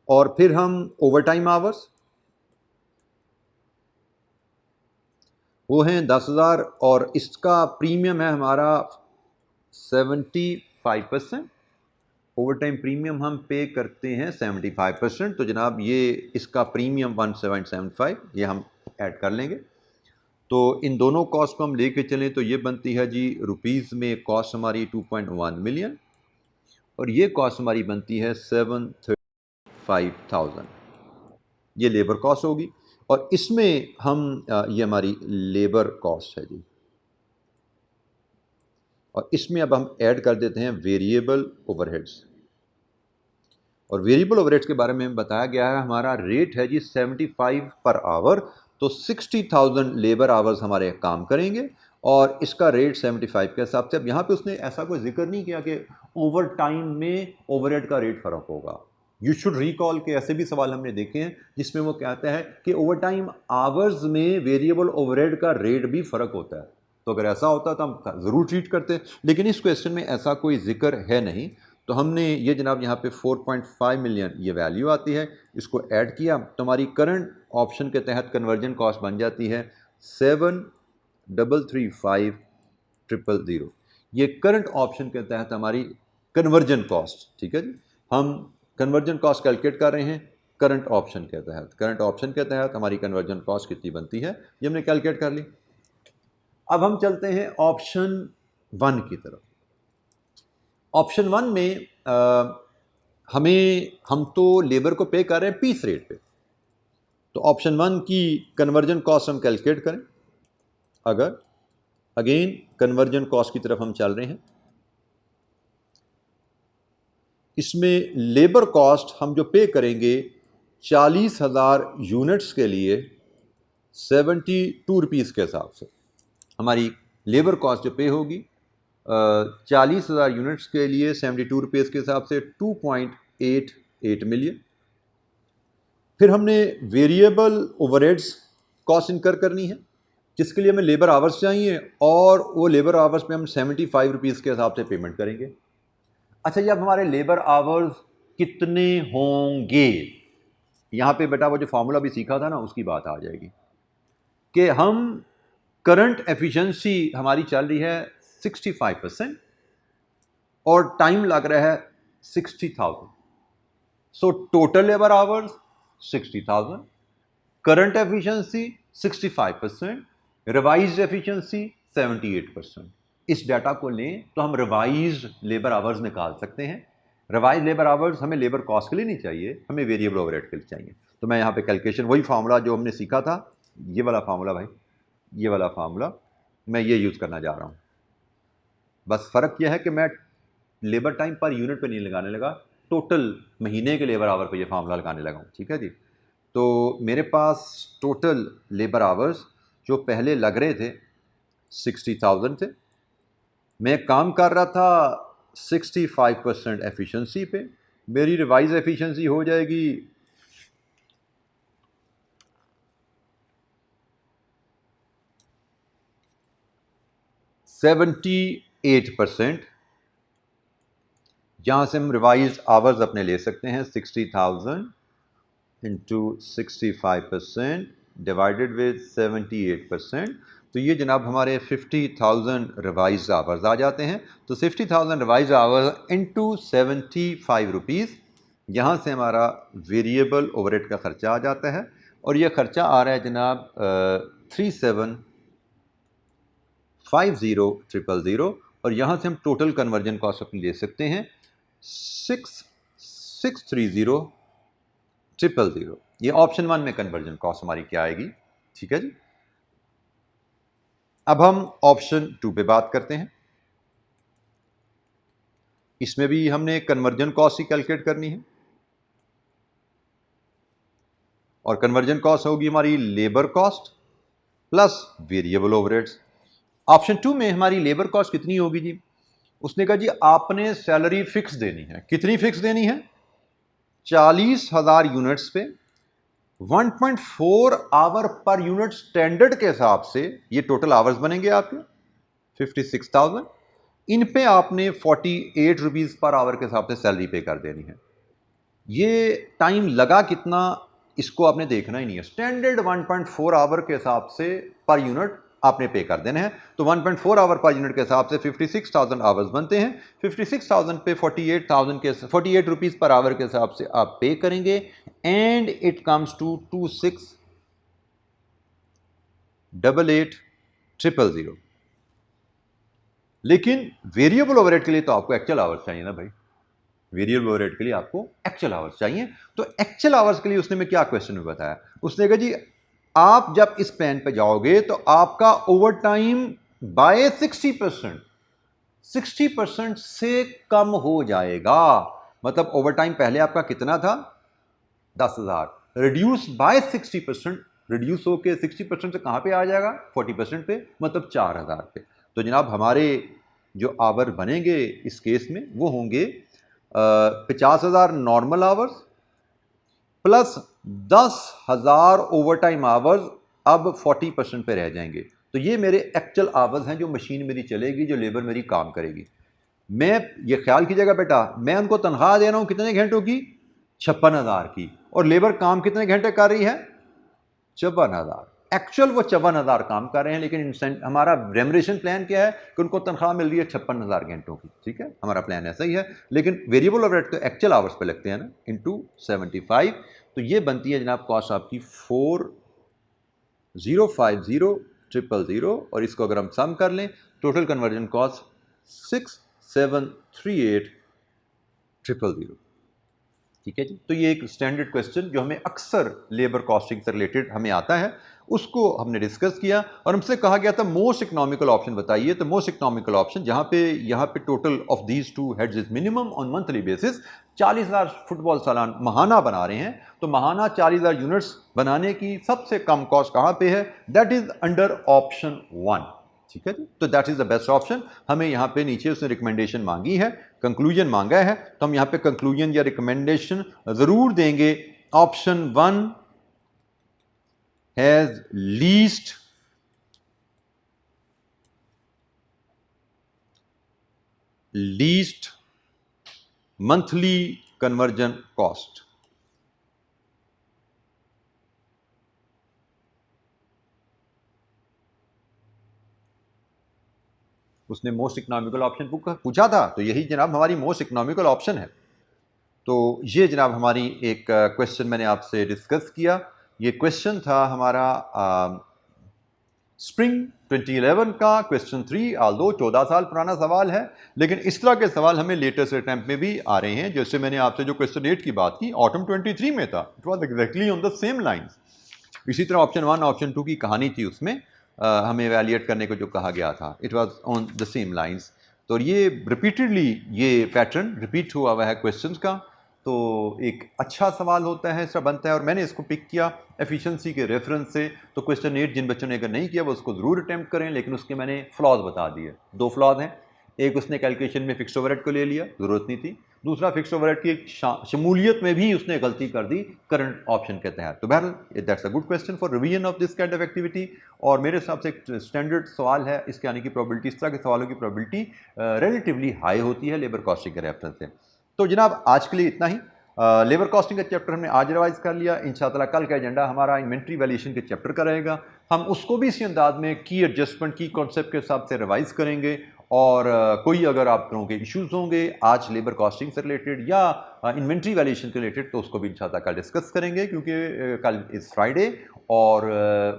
और फिर हम ओवर टाइम आवर्स वो हैं 10,000 और इसका प्रीमियम है हमारा 75%। ओवर टाइम प्रीमियम हम पे करते हैं 75%, तो जनाब ये इसका प्रीमियम 1775 ये हम ऐड कर लेंगे। तो इन दोनों कॉस्ट को हम लेके चलें तो ये बनती है जी रुपीज़ में कॉस्ट हमारी 2.1 मिलियन और ये कॉस्ट हमारी बनती है 735,000। ये लेबर कॉस्ट होगी और इसमें हम ये हमारी लेबर कॉस्ट है जी। और इसमें अब हम ऐड कर देते हैं वेरिएबल ओवरहेड्स। और वेरिएबल ओवरहेड्स के बारे में बताया गया है हमारा रेट है जी 75 पर आवर, तो 60,000 लेबर आवर्स हमारे काम करेंगे और इसका रेट 75 के हिसाब से। अब यहाँ पे उसने ऐसा कोई जिक्र नहीं किया कि ओवर टाइम में ओवरहेड का रेट फ़र्क होगा। यू शुड रिकॉल के ऐसे भी सवाल हमने देखे हैं जिसमें वो कहता है कि ओवर टाइम आवर्स में वेरिएबल ओवरहेड का रेट भी फ़र्क होता है। तो अगर ऐसा होता तो हम ज़रूर ट्रीट करते, लेकिन इस क्वेश्चन में ऐसा कोई जिक्र है नहीं। तो हमने ये जनाब यहाँ पे 4.5 मिलियन ये वैल्यू आती है, इसको ऐड किया तो हमारी करंट ऑप्शन के तहत कन्वर्जन कॉस्ट बन जाती है 7,335,000। ये करंट ऑप्शन के तहत हमारी कन्वर्जन कॉस्ट, ठीक है जी। हम कन्वर्जन कॉस्ट कैलकुलेट कर रहे हैं करंट ऑप्शन के तहत। करंट ऑप्शन के तहत हमारी कन्वर्जन कॉस्ट कितनी बनती है ये हमने कैलकुलेट कर ली। अब हम चलते हैं ऑप्शन 1 की तरफ। ऑप्शन 1 में हम तो लेबर को पे कर रहे हैं पीस रेट पे, तो ऑप्शन 1 की कन्वर्जन कॉस्ट हम कैलकुलेट करें। अगर अगेन कन्वर्जन कॉस्ट की तरफ हम चल रहे हैं, इसमें लेबर कॉस्ट हम जो पे करेंगे 40,000 यूनिट्स के लिए 72 रुपीज़ के हिसाब से हमारी लेबर कॉस्ट जो पे होगी 40,000 यूनिट्स के लिए 72 रुपीज़ के हिसाब से 2.88 मिलियन। फिर हमने वेरिएबल ओवरहेड्स कॉस्ट इनकर करनी है जिसके लिए हमें लेबर आवर्स चाहिए और वो लेबर आवर्स पे हम 75 रुपीज़ के हिसाब से पेमेंट करेंगे। अच्छा, ये अब हमारे लेबर आवर्स कितने होंगे, यहाँ पे बेटा वो जो फॉर्मूला भी सीखा था ना उसकी बात आ जाएगी कि हम करंट एफिशिएंसी हमारी चल रही है 65% और टाइम लग रहा है 60,000। So total labour hours 60,000, current efficiency 65%, revised efficiency 78%। इस डाटा को लें तो हम रिवाइज्ड लेबर आवर्स निकाल सकते हैं। रिवाइज लेबर आवर्स हमें लेबर कॉस्ट के लिए नहीं चाहिए, हमें वेरिएबल ओवरहेड के लिए चाहिए। तो मैं यहाँ पे कैलकुलेशन वही फार्मूला जो हमने सीखा था, ये वाला फार्मूला भाई, ये वाला फार्मूला मैं ये यूज़ करना जा रहा हूँ। बस फ़र्क यह है कि मैं लेबर टाइम पर यूनिट पे नहीं लगाने लगा, टोटल महीने के लेबर आवर पे ये फार्मूला लगाने लगा हूँ, ठीक है जी। तो मेरे पास टोटल लेबर आवर्स जो पहले लग रहे थे 60,000 थे। मैं काम कर रहा था 65% एफिशिएंसी पे। मेरी रिवाइज एफिशिएंसी हो जाएगी 78%। जहाँ से हम रिवाइज आवर्स अपने ले सकते हैं 60,000 इंटू 65% डिवाइडेड विद 78%। तो ये जनाब हमारे 50,000 रिवाइज आवर्स आ जाते हैं। तो 50,000 रिवाइज आवर्स इंटू 75 रुपीज़, यहाँ से हमारा वेरिएबल ओवरहेड का ख़र्चा आ जाता है और ये ख़र्चा आ रहा है जनाब 3750,000 और यहाँ से हम टोटल कन्वर्जन कॉस्ट अपनी ले सकते हैं 6,630,000। ये ऑप्शन 1 में कन्वर्जन कॉस्ट हमारी क्या आएगी, ठीक है जी। अब हम ऑप्शन 2 पे बात करते हैं। इसमें भी हमने कन्वर्जन कॉस्ट ही कैलकुलेट करनी है और कन्वर्जन कॉस्ट होगी हमारी labour cost plus variable overheads. Option 2 में हमारी लेबर कॉस्ट कितनी होगी जी? उसने कहा जी आपने सैलरी फिक्स देनी है। कितनी फिक्स देनी है? 40,000 यूनिट्स पे 1.4 आवर पर यूनिट स्टैंडर्ड के हिसाब से ये टोटल आवर्स बनेंगे आपके 56,000। इन पे आपने 48 रुपीज़ पर आवर के हिसाब से सैलरी पे कर देनी है। ये टाइम लगा कितना इसको आपने देखना ही नहीं है। स्टैंडर्ड 1.4 आवर के हिसाब से पर यूनिट आपने पे कर देने हैं। तो 1.4 आवर पर यूनिट के हिसाब से 56,000 आवर्स बनते हैं। 56,000 पे 48,000 के 48 रुपीज़ पर आवर के हिसाब से आप पे करेंगे एंड इट कम्स टू 2688,000। लेकिन वेरिएबल ओवरहेड के लिए तो आपको एक्चुअल आवर्स चाहिए ना भाई। वेरिएबल ओवरहेड के लिए आपको एक्चुअल आवर्स चाहिए। तो एक्चुअल आवर्स के लिए उसने मैं क्या क्वेश्चन में बताया, उसने कहा जी आप जब इस प्लान पे जाओगे तो आपका ओवर टाइम बाय 60% से कम हो जाएगा। मतलब ओवर टाइम पहले आपका कितना था? 10,000 रिड्यूस बाय 60%, रिड्यूस होके 60% से कहां पे आ जाएगा? 40% पे, मतलब 4,000 पे। तो जनाब हमारे जो आवर बनेंगे इस केस में वो होंगे 50,000 normal hours plus 10,000 over time hours अब 40% पे रह जाएंगे। तो ये मेरे एक्चुअल आवर्स हैं जो मशीन मेरी चलेगी, जो लेबर मेरी काम करेगी। मैं ये ख्याल कीजिएगा बेटा, मैं उनको तनख्वाह दे रहा हूं कितने घंटों की? 56,000 की। और लेबर काम कितने घंटे कर रही है? 54,000। एक्चुअल वो 54,000 काम कर रहे हैं, लेकिन हमारा रेमरेशन प्लान क्या है कि उनको तनख्वाह मिल रही है 56,000 घंटों की। ठीक है, हमारा प्लान ऐसा ही है। लेकिन वेरिएबल ओवरहेड तो एक्चुअल आवर्स पे लगते हैं ना, इनटू 75। तो ये बनती है जनाब कॉस्ट आपकी 4,050,000 और इसको अगर हम सम कर लें टोटल कन्वर्जन कॉस्ट 6,738,000। ठीक है जी। तो ये एक स्टैंडर्ड क्वेश्चन जो हमें अक्सर लेबर कॉस्टिंग से रिलेटेड हमें आता है, उसको हमने डिस्कस किया और हमसे कहा गया था मोस्ट इकोनॉमिकल ऑप्शन बताइए। तो मोस्ट इकोनॉमिकल ऑप्शन यहाँ पे total of these two heads is minimum on monthly basis 40,000 football सालान महाना बना रहे हैं। तो महाना 40,000 यूनिट्स बनाने की सबसे कम कॉस्ट कहाँ पे है? That is under option 1। ठीक है जी। तो that is the best option. हमें यहाँ पे नीचे उसने रिकमेंडेशन मांगी है, कंक्लूजन मांगा है, तो हम यहाँ पे कंक्लूजन या रिकमेंडेशन जरूर देंगे। Option 1 has least monthly conversion cost. उसने मोस्ट इकोनॉमिकल ऑप्शन पूछा था, तो यही जनाब हमारी मोस्ट इकोनॉमिकल ऑप्शन है। तो ये जनाब हमारी एक क्वेश्चन मैंने आपसे डिस्कस किया। ये क्वेश्चन था हमारा स्प्रिंग 2011 का क्वेश्चन 3। आल्दो 14 साल पुराना सवाल है, लेकिन इस तरह के सवाल हमें लेटेस्ट अटेम्प्ट में भी आ रहे हैं। जैसे मैंने आपसे जो क्वेश्चन 8 की बात की, ऑटम 23 में था, it was exactly on the same lines. इसी तरह ऑप्शन 1 ऑप्शन 2 की कहानी थी, उसमें हमें एवेल्युएट करने को जो कहा गया था, it was on the same lines. तो ये रिपीटेडली ये पैटर्न रिपीट हुआ हुआ है क्वेश्चंस का। तो एक अच्छा सवाल होता है, इसका बनता है, और मैंने इसको पिक किया एफिशिएंसी के रेफरेंस से। तो क्वेश्चन 8 जिन बच्चों ने अगर नहीं किया वो उसको ज़रूर अटैम्प्ट करें, लेकिन उसके मैंने फ्लॉज बता दिए। 2 फ्लॉज हैं। एक, उसने कैलकुलेशन में फिक्स्ड ओवरहेड को ले लिया, ज़रूरत नहीं थी। दूसरा, फिक्स्ड ओवरहेड की शमूलियत में भी उसने गलती कर दी करंट ऑप्शन के तहत। तो बहरहाल that's a good question for revision of this kind of activity. और मेरे हिसाब से एक स्टैंडर्ड सवाल है, इसके आने की प्रोबेबिलिटी, इस तरह के सवालों की प्रोबेबिलिटी रिलेटिवली हाई होती है लेबर कॉस्टिंग के रेफरेंस से। तो जनाब आज के लिए इतना ही। लेबर कॉस्टिंग का चैप्टर हमने आज रिवाइज कर लिया। इंशाअल्लाह कल का एजेंडा हमारा इन्वेंट्री वैल्यूएशन के चैप्टर का रहेगा। हम उसको भी इसी अंदाज में की एडजस्टमेंट की कॉन्सेप्ट के हिसाब से रिवाइज करेंगे। और कोई अगर आप लोगों के इश्यूज़ होंगे आज लेबर कॉस्टिंग से रिलेटेड या इन्वेंट्री वैल्यूएशन के रिलेटेड, तो उसको भी इंशाअल्लाह कल डिस्कस करेंगे, क्योंकि कल इज़ फ्राइडे। और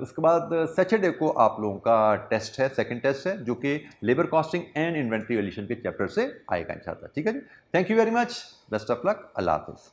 उसके बाद सैटरडे को आप लोगों का टेस्ट है, सेकंड टेस्ट है, जो कि labour costing and inventory valuation के चैप्टर से आएगा इंशाअल्लाह। ठीक है जी। Thank you very much, best of luck, अल्लाह हाफ़िज़।